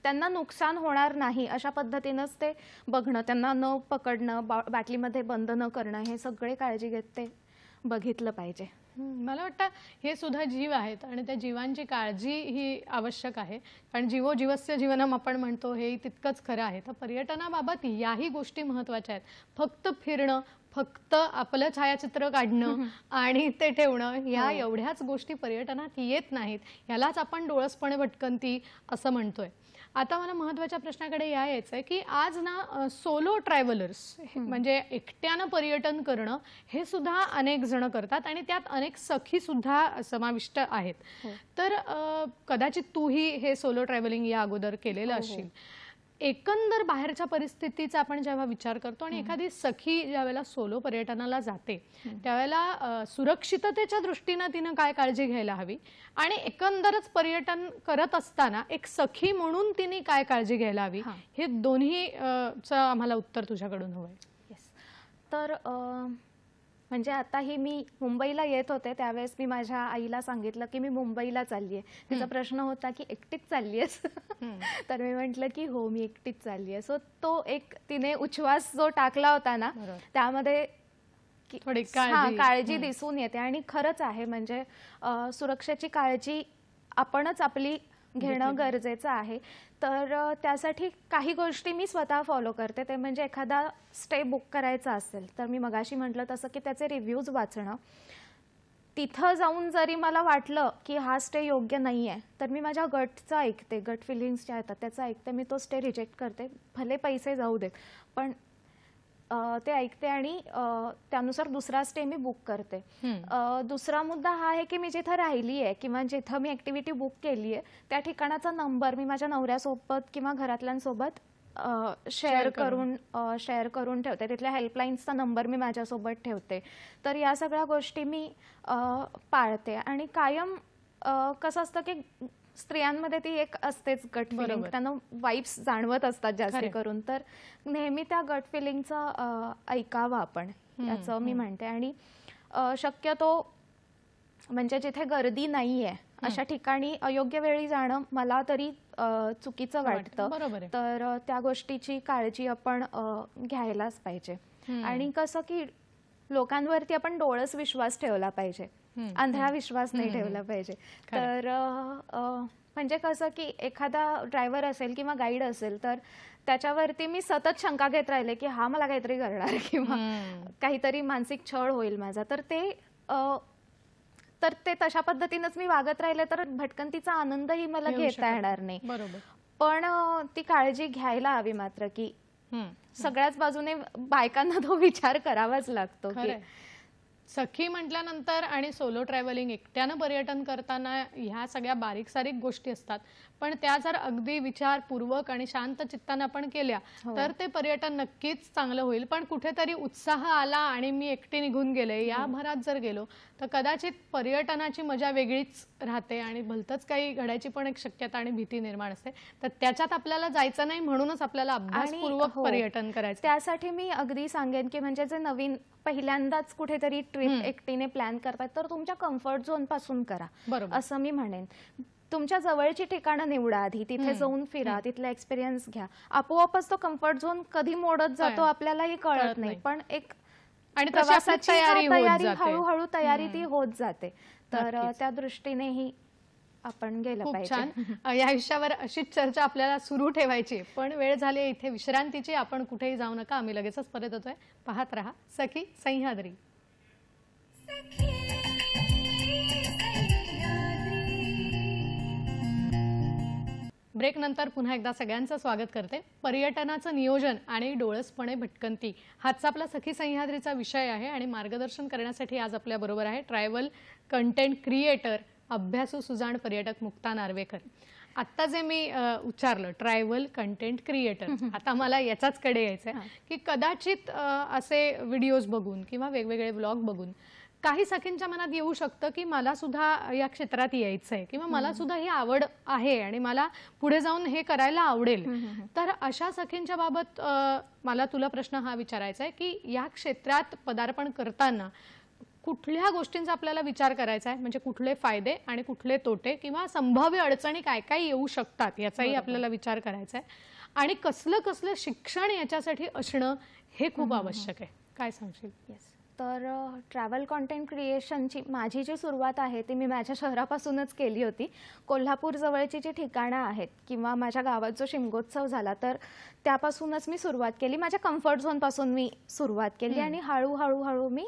त्यांना नुकसान होणार नाही अशा पद्धतीनंच ते बघणं, त्यांना न पकडणं, बाटलीमध्ये बंद न करणं, हे सगळे काळजी घेत ते बघितलं पाहिजे. मला वाटतं हे सुद्धा जीव आहेत आणि त्या जीवांची काळजी ही आवश्यक आहे, कारण जीवो जीवस्य जीवनम आपण म्हणतो हे तितकंच खरं आहे. तर पर्यटनाबाबत याही गोष्टी महत्त्वाच्या आहेत. फक्त फिरणं, फक्त आपलं छायाचित्र काढणं आणि ते ठेवणं, या एवढ्याच गोष्टी पर्यटनात येत नाहीत. यालाच आपण डोळसपणे भटकंती असं म्हणतोय. आता मला महत्त्वाच्या प्रश्नाकडे यायचं आहे की आज ना सोलो ट्रॅव्हलर्स म्हणजे एकट्यानं पर्यटन करणं हे सुद्धा अनेक जण करतात आणि त्यात अनेक सखी सुद्धा समाविष्ट आहेत. तर कदाचित तूही हे सोलो ट्रॅव्हलिंग या अगोदर केलेलं असशील. एकंदर बाहेरच्या परिस्थितीचा आपण जेव्हा विचार करतो आणि एखादी सखी ज्यावेळेला सोलो पर्यटनाला जाते त्यावेळेला सुरक्षिततेच्या दृष्टीनं तिनं काय काळजी घ्यायला हवी आणि एकंदरच पर्यटन करत असताना एक सखी म्हणून तिने काय काळजी घ्यायला हवी हे दोन्ही चं आम्हाला उत्तर तुझ्याकडून हवंय. येस. तर म्हणजे आताही मी मुंबईला येत होते त्यावेळेस मी माझ्या आईला सांगितलं की मी मुंबईला चालली आहे. तिचा प्रश्न होता की एकटीच चालली आहेस? तर मी म्हटलं की हो मी एकटीच चालली आहे. सो तो एक तिने उच्छ्वास जो टाकला होता ना त्यामध्ये थोडी काळजी दिसून येते आणि खरंच आहे. म्हणजे सुरक्षेची काळजी आपणच आपली घेणं गरजेचं आहे. तर त्यासाठी काही गोष्टी मी स्वतः फॉलो करते. ते म्हणजे एखादा स्टे बुक करायचा असेल तर मी मगाशी म्हटलं तसं की त्याचे रिव्ह्यूज वाचणं. तिथं जाऊन जरी मला वाटलं की हा स्टे योग्य नाही आहे तर मी माझ्या गटचं ऐकते. गट फिलिंग्स ज्या येतात त्याचं ऐकते. मी तो स्टे रिजेक्ट करते. भले पैसे जाऊ देत पण ते ऐकते आणि त्यानुसार दुसरा स्टे मी बुक करते. दुसरा मुद्दा हा आहे की मी जिथं राहिली आहे किंवा जिथं मी ॲक्टिव्हिटी बुक केली आहे त्या ठिकाणाचा नंबर मी माझ्या नवऱ्यासोबत किंवा घरातल्यांसोबत शेअर करून ठेवते. तिथल्या हेल्पलाईन्सचा नंबर मी माझ्यासोबत ठेवते. तर या सगळ्या गोष्टी मी पाळते आणि कायम कसं असतं की स्त्रियांमध्ये ती एक असतेच गट फिलिंग. त्यांना वाइब्स जाणवत असतात जास्त करून. तर नेहमी त्या गट फिलिंगचं ऐकावं आपण याचं मी म्हणते. आणि शक्यतो म्हणजे जिथे गर्दी नाहीये अशा ठिकाणी अयोग्य वेळी जाणं मला तरी चुकीचं वाटतं. तर त्या गोष्टीची काळजी आपण घ्यायलाच पाहिजे. आणि कसं की लोकांवरती आपण डोळस विश्वास ठेवला पाहिजे. आंधळा विश्वास नाही ठेवला पाहिजे. तर म्हणजे कसं की एखादा ड्रायव्हर असेल किंवा गाईड असेल तर त्याच्यावरती मी सतत शंका घेत राहिले की हा मला काहीतरी करणार किंवा काहीतरी मानसिक छळ होईल माझा. तर ते तशा पद्धतीनेच मी वागत राहिले तर भटकंतीचा आनंदही मला घेता येणार नाही. पण ती काळजी घ्यायला हवी मात्र की सगळ्याच बाजूने बायकांना तो विचार करावाच लागतो. सखी म्हटल्यानंतर आणि सोलो ट्रॅव्हलिंग एकट्यानं पर्यटन करताना ह्या सगळ्या बारीक सारीक गोष्टी असतात पण त्या जर अगदी विचारपूर्वक आणि शांत चित्तानं आपण केल्या तर ते पर्यटन नक्कीच चांगलं होईल. पण कुठेतरी उत्साह आला आणि मी एकटी निघून गेले या भरात जर गेलो तर कदाचित पर्यटनाची मजा वेगळीच राहते आणि भलतंच काही घडायची पण एक शक्यता आणि भीती निर्माण असते. तर त्याच्यात आपल्याला जायचं नाही म्हणूनच आपल्याला अभ्यासपूर्वक पर्यटन करायचं. त्यासाठी मी अगदी सांगेन की म्हणजे जे नवीन पहिल्यांदाच कुठेतरी ट्रिप एकटीने प्लॅन करतायत तर तुमच्या कम्फर्ट झोन पासून करा असं मी म्हणेन. तुमच्या जवळची ठिकाणं निवडा आधी. तिथे जाऊन फिरा. तिथला एक्सपिरियन्स घ्या. आपोआपच तो कम्फर्ट झोन कधी मोडत जातो आपल्यालाही कळत नाही. पण एक आणि प्रवासाची तयारी हळूहळू तयारी ती होत जाते. तर त्या दृष्टीनेही आपण गेलं पाहिजे. छान. या विषयावर अशीच चर्चा आपल्याला सुरू ठेवायची पण वेळ झाली इथे विश्रांतीची. आपण कुठेही जाऊ नका. आम्ही लगेचच परत येतोय. पाहत रहा सखी सह्याद्री. ब्रेक नंतर पुन्हा एकदा सगळ्यांचं स्वागत करते. पर्यटनाचं नियोजन आणि डोळसपणे भटकंती हाच आपला सखी सह्याद्रीचा विषय आहे आणि मार्गदर्शन करण्यासाठी आज आपल्या बरोबर आहे ट्रॅव्हल कंटेंट क्रिएटर अभ्यासू सुजाण पर्यटक मुक्ता नार्वेकर. आता जे मी उच्चारलं ट्रॅव्हल कंटेंट क्रिएटर आता मला याचाच कडे यायचंय की कदाचित असे व्हिडिओज बघून किंवा वेगवेगळे व्लॉग बघून काही सखींच्या मनात येऊ शकतं की मला सुद्धा या क्षेत्रात यायचंय किंवा मला सुद्धा ही आवड आहे आणि मला पुढे जाऊन हे करायला आवडेल. तर अशा सखींच्या बाबत मला तुला प्रश्न हा विचारायचा आहे की या क्षेत्रात पदार्पण करताना कुठल्या गोष्टींचा आपल्याला विचार करायचा आहे म्हणजे कुठले फायदे आणि कुठले तोटे किंवा संभाव्य अडचणी काय काय येऊ शकतात याचाही आपल्याला विचार करायचा आहे आणि कसलं कसलं शिक्षण याच्यासाठी असणं हे खूप आवश्यक आहे. काय सांगशील? येस. तर ट्रॅव्हल कॉन्टेंट क्रिएशनची माझी जी सुरुवात आहे ती मी माझ्या शहरापासूनच केली होती. कोल्हापूर जवळची जी ठिकाणं आहेत किंवा माझ्या गावात जो शिमगोत्सव झाला तर त्यापासूनच मी सुरुवात केली. माझ्या कम्फर्ट झोनपासून मी सुरुवात केली आणि हळूहळू मी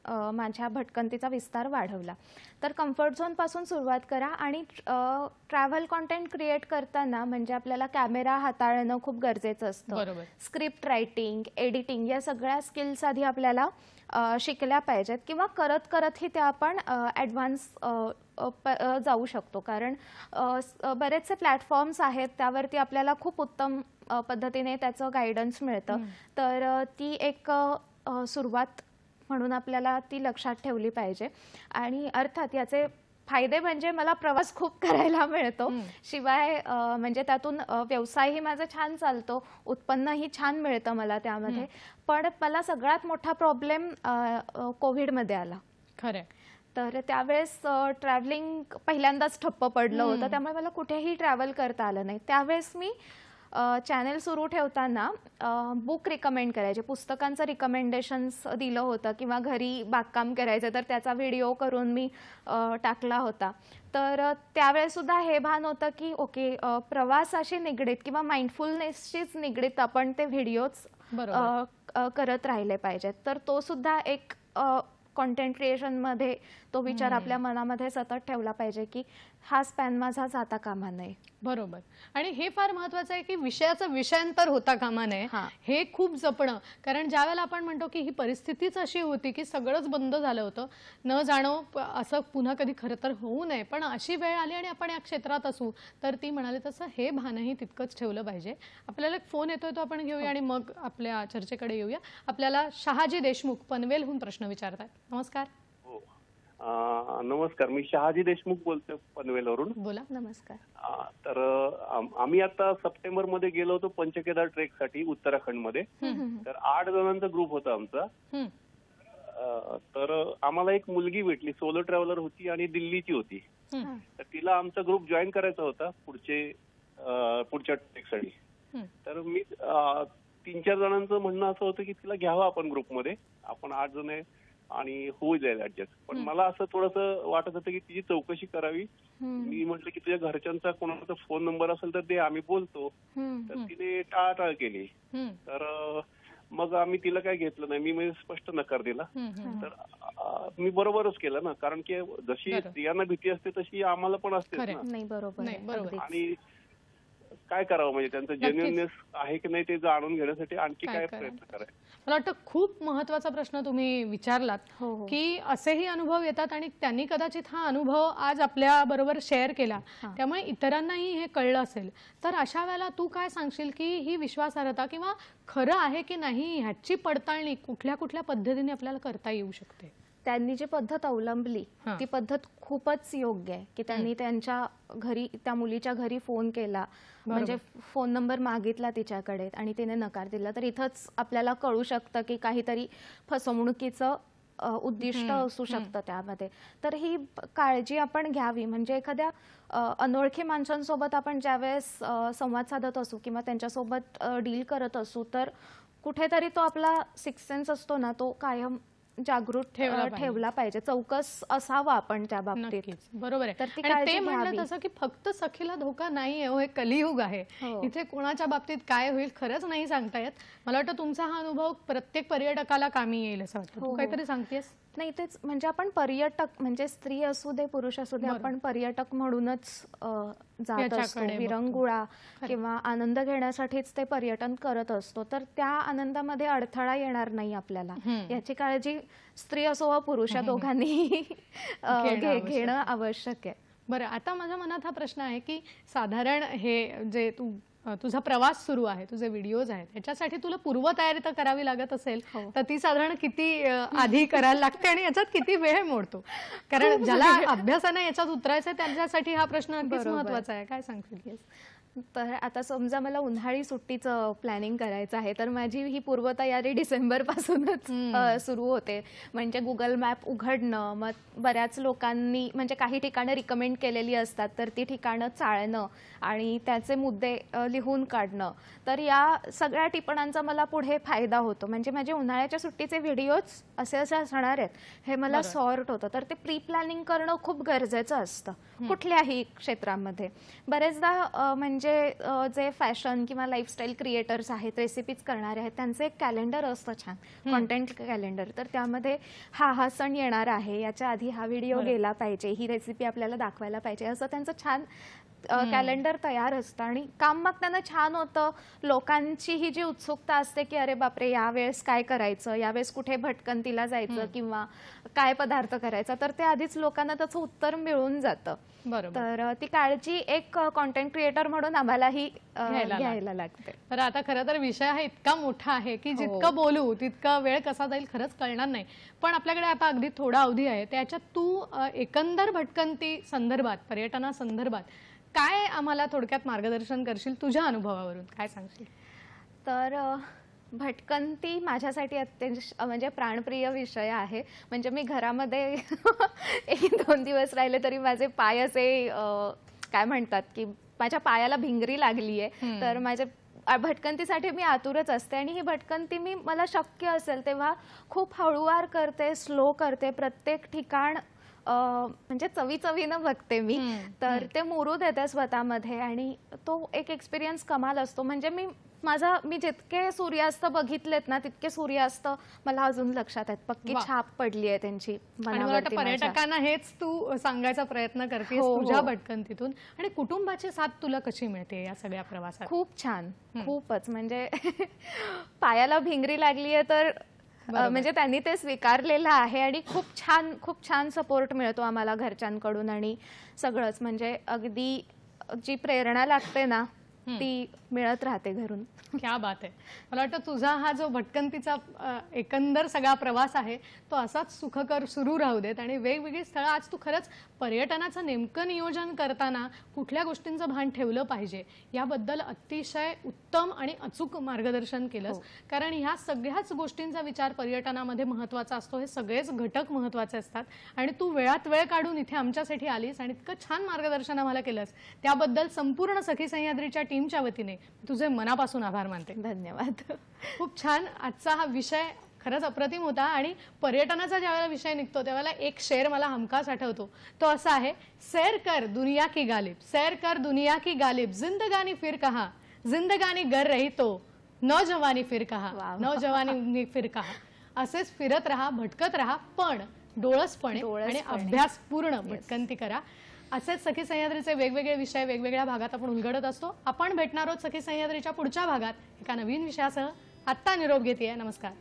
माझ्या भटकंतीचा विस्तार वाढवला. तर कम्फर्ट झोनपासून सुरुवात करा आणि ट्रॅव्हल कॉन्टेंट क्रिएट करताना म्हणजे आपल्याला कॅमेरा हाताळणं खूप गरजेचं असतं. बरोबर. स्क्रिप्ट रायटिंग, एडिटिंग या सगळ्या स्किल्स आधी आपल्याला शिकल्या पाहिजेत किंवा करत करतही त्या आपण ॲडव्हान्स जाऊ शकतो. कारण बरेचसे प्लॅटफॉर्म्स आहेत त्यावरती आपल्याला खूप उत्तम पद्धतीने त्याचं गायडन्स मिळतं. तर ती एक सुरुवात म्हणून आपल्याला ती लक्षात ठेवली पाहिजे. आणि अर्थात याचे फायदे म्हणजे मला प्रवास खूप करायला मिळतो. शिवाय म्हणजे त्यातून व्यवसायही माझा छान चालतो, उत्पन्नही छान मिळतं मला त्यामध्ये. पण मला सगळ्यात मोठा प्रॉब्लेम कोविडमध्ये आला. खरं. तर त्यावेळेस ट्रॅव्हलिंग पहिल्यांदाच ठप्प पडलं होतं, त्यामुळे मला कुठेही ट्रॅव्हल करता आलं नाही. त्यावेळेस मी चॅनेल सुरू ठेवताना बुक रिकमेंड करायचे, पुस्तकांचं रिकमेंडेशन्स दिलं होतं किंवा घरी बागकाम करायचं तर त्याचा व्हिडिओ करून मी टाकला होता. तर त्यावेळेसुद्धा हे भान होतं की ओके, प्रवासाशी निगडीत किंवा माइंडफुलनेसशीच निगडीत आपण ते व्हिडिओज करत राहिले पाहिजेत. तर तो सुद्धा एक कॉन्टेंट क्रिएशनमध्ये तो विचार आपल्या मनामध्ये सतत ठेवला पाहिजे की हा स्पॅन माझा जाता कामा नये. बरोबर. आणि हे फार महत्वाचं आहे की विषयाचं विषयांतर होता कामा नये, हे खूप जपणं. कारण ज्या वेळेला आपण म्हणतो की ही परिस्थितीच अशी होती की सगळंच बंद झालं होतं, न जाणं असं पुन्हा कधी खरं तर होऊ नये, पण अशी वेळ आली आणि आपण या क्षेत्रात असू, तर ती म्हणाले तसं हे भानही तितकंच ठेवलं पाहिजे. आपल्याला एक फोन येतोय तो आपण घेऊया आणि मग आपल्या चर्चेकडे येऊया. आपल्याला शहाजी देशमुख पनवेलहून प्रश्न विचारतात. नमस्कार. नमस्कार, मी शहाजी देशमुख बोलतोय पनवेलवरून. बोला. नमस्कार. तर आम्ही आता सप्टेंबर मध्ये गेलो होतो पंचकेदार ट्रेकसाठी उत्तराखंडमध्ये. तर 8 जणांचा ग्रुप होता आमचा. तर आम्हाला एक मुलगी भेटली, सोलो ट्रॅव्हलर होती आणि दिल्लीची होती. तर तिला आमचा ग्रुप जॉईन करायचा होता पुढच्या ट्रेकसाठी. तर मी 3-4 जणांचं म्हणणं असं होतं की तिला घ्यावं आपण ग्रुपमध्ये, आपण 8 जण आहे आणि होऊ जाईल ऍडजस्ट. पण मला असं थोडंसं वाटत होतं की तिची चौकशी करावी. मी म्हटलं की तुझ्या घरच्यांचा कोणाचा फोन नंबर असेल तर दे, आम्ही बोलतो. तर तिने टाळाटाळ केली. तर मग आम्ही तिला काय घेतलं नाही, मी म्हणजे स्पष्ट नकार दिला. तर मी बरोबरच केलं ना, कारण की जशी स्त्रियांना भीती असते तशी आम्हाला पण असते ना. नाही, बरोबर. आणि काय करावं म्हणजे त्यांचं जेन्युइननेस आहे की नाही ते जाणून घेण्यासाठी आणखी काय प्रयत्न करायचे. मला वाटतं खूप महत्वाचा प्रश्न तुम्ही विचारलात की असेही अनुभव येतात आणि त्यांनी कदाचित हा अनुभव आज आपल्या बरोबर शेअर केला, त्यामुळे इतरांनाही हे कळलं असेल. तर अशा वेळेला तू काय सांगशील की ही विश्वासार्हता किंवा खरं आहे की नाही ह्याची पडताळणी कुठल्या कुठल्या पद्धतीने आपल्याला करता येऊ शकते? त्यांनी जी पद्धत अवलंबली ती पद्धत खूपच योग्य आहे की त्यांनी त्यांच्या घरी, त्या मुलीच्या घरी फोन केला, म्हणजे फोन नंबर मागितला तिच्याकडे आणि तिने नकार दिला. तर इथंच आपल्याला कळू शकतं की काहीतरी फसवणुकीचं उद्दिष्ट असू शकतं त्यामध्ये. तर ही काळजी आपण घ्यावी. म्हणजे एखाद्या अनोळखी माणसांसोबत आपण ज्यावेळेस संवाद साधत असू किंवा त्यांच्यासोबत डील करत असू तर कुठेतरी तो आपला सिक्स सेन्स असतो ना, तो कायम जागृत ठेवला पाहिजे, चौकस असावा आपण त्या बाबतीत. बरोबर आहे. आणि ते म्हणलं तसं की फक्त सखीला धोका नाहीये, हे कलियुग आहे, इथे कोणाच्या बाबतीत काय होईल खरंच नाही सांगता येत. मला वाटतं तुमचा हा अनुभव प्रत्येक पर्यटकाला कामी येईल असं वाटतं. तू काहीतरी सांगतेस? नाही, तेच म्हणजे आपण पर्यटक म्हणजे स्त्री असू दे पुरुष असू दे, आपण पर्यटक म्हणूनच जात असतो. विरंगुळा किंवा आनंद घेण्यासाठीच ते पर्यटन करत असतो. तर त्या आनंदामध्ये अडथळा येणार नाही आपल्याला, याची काळजी स्त्री असो वा पुरुष या दोघांनी घेणं आवश्यक आहे. बरं, आता माझ्या मनात हा प्रश्न आहे की साधारण हे जे तुझा प्रवास सुरू आहे, तुझे व्हिडिओज आहेत, याच्यासाठी तुला पूर्वतयारी तर करावी लागत असेल, तर ती साधारण किती आधी करायला लागते आणि याच्यात किती वेळ मोडतो? कारण ज्याला अभ्यासाने याच्यात उतरायचं त्याच्यासाठी हा प्रश्न अगदीच महत्वाचा आहे. काय सांगशील? तर आता समजा मला उन्हाळी सुट्टीचं प्लॅनिंग करायचं आहे, तर माझी ही पूर्वतयारी डिसेंबर पासूनच सुरू होते. म्हणजे गुगल मॅप उघडणं, मग बऱ्याच लोकांनी म्हणजे काही ठिकाणं रिकमेंड केलेली असतात तर ती ठिकाणं चाळणं आणि त्याचे मुद्दे लिहून काढणं. तर या सगळ्या टिपणांचा मला पुढे फायदा होतो. म्हणजे माझे उन्हाळ्याच्या सुट्टीचे व्हिडिओज असे असणार आहेत हे मला सॉर्ट होतं. तर ते प्री प्लॅनिंग करणं खूप गरजेचं असतं कुठल्याही क्षेत्रामध्ये. बरेचदा म्हणजे म्हणजे जे फॅशन किंवा लाईफस्टाईल क्रिएटर्स आहेत, रेसिपीज करणारे आहेत, त्यांचं एक कॅलेंडर असतं छान, कॉन्टेंट कॅलेंडर. तर त्यामध्ये हा सण येणार आहे, याच्या आधी हा व्हिडिओ गेला पाहिजे, ही रेसिपी आपल्याला दाखवायला पाहिजे, असं त्यांचं छान कॅलेंडर तयार असतं. आणि काम मग त्यांना छान होतं. लोकांची ही जी उत्सुकता असते की अरे बापरे, यावेळेस काय करायचं, यावेळेस कुठे भटकंतीला जायचं किंवा काय पदार्थ करायचा, तर ते आधीच लोकांना त्याचं उत्तर मिळून जातं. बरोबर. तर ती काळजी एक कॉन्टेंट क्रिएटर म्हणून आम्हालाही घ्यायला लागते. तर आता खरं तर विषय हा इतका मोठा आहे की जितकं बोलू तितका वेळ कसा जाईल खरंच कळणार नाही. पण आपल्याकडे आता अगदी थोडा अवधी आहे, त्याच्यात तू एकंदर भटकंती संदर्भात, पर्यटनासंदर्भात काय आम्हाला थोडक्यात मार्गदर्शन करशील? तुझ्या अनुभवावरून काय सांगशील? तर भटकंती माझ्यासाठी अत्यंत म्हणजे प्राणप्रिय विषय आहे. म्हणजे मी घरामध्ये 1-2 दिवस राहिले तरी माझे पाय असे काय म्हणतात की माझ्या पायाला भिंगरी लागली आहे. तर माझ्या भटकंतीसाठी मी आतुरच असते. आणि ही भटकंती मला शक्य असेल तेव्हा खूप हळूवार करते, स्लो करते. प्रत्येक ठिकाण म्हणजे चवीनं बघते मी. तर ते मुरू देते स्वतःमध्ये आणि तो एक एक्सपिरियन्स कमाल असतो. म्हणजे मी जितके सूर्यास्त बघितलेत ना, तितके सूर्यास्त मला अजून लक्षात आहेत. पक्की छाप पडली आहे त्यांची मनावरती. पर्यटकांना हेच तू सांगायचा प्रयत्न करतेस तुझ्या भटकंतीतून. आणि कुटुंबाची साथ तुला कशी मिळते या सगळ्या प्रवासात? खूप छान, खूपच. म्हणजे पायाला भिंगरी लागली आहे तर म्हणजे त्यांनी ते स्वीकारलेलं आहे. आणि खूप छान सपोर्ट मिळतो आम्हाला घरच्यांकडून. आणि सगळंच म्हणजे अगदी जी प्रेरणा लागते ना ती मिळत राहते घरून. क्या बात आहे. मला वाटतं तुझा हा जो भटकंतीचा एकंदर सगळा प्रवास आहे तो असाच सुखकर सुरू राहू देत. आणि वेगवेगळी स्थळं, आज तू खरंच पर्यटनाचं नेमकं नियोजन करताना कुठल्या गोष्टींचं भान ठेवलं पाहिजे याबद्दल अतिशय उत्तम आणि अचूक मार्गदर्शन केलंस. कारण ह्या सगळ्याच गोष्टींचा विचार पर्यटनामध्ये महत्त्वाचा असतो. हे सगळेच घटक महत्त्वाचे असतात. आणि तू वेळात वेळ काढून इथे आमच्यासाठी आलीस आणि इतकं छान मार्गदर्शन आम्हाला केलंस त्याबद्दल संपूर्ण सखी सह्याद्रीच्या टीमच्या वतीने तुझे मनापासून आभार मानते. धन्यवाद. खूप छान. आजचा हा विषय खरंच अप्रतिम होता. आणि पर्यटनाचा ज्यावेळेला विषय निघतो त्यावेळेला एक शेर मला हमखास आठवतो. तो असा आहे, सैर कर दुनिया की गालिब, सैर कर दुनिया की गालिब, जिंदगानी फिर कहा, जिंदगानी गर रही तो नौजवानी फिर कहा, नौजवानी फिर कहा. असेच फिरत राहा, भटकत राहा, पण डोळसपणे आणि अभ्यासपूर्ण भटकंती करा. असेच सखी सह्याद्रीचे वेगवेगळे विषय वेगवेगळ्या भागात आपण उलगडत असतो. आपण भेटणार आहोत सखी सह्याद्रीच्या पुढच्या भागात एका नवीन विषयासह. आत्ता निरोप घेते. नमस्कार.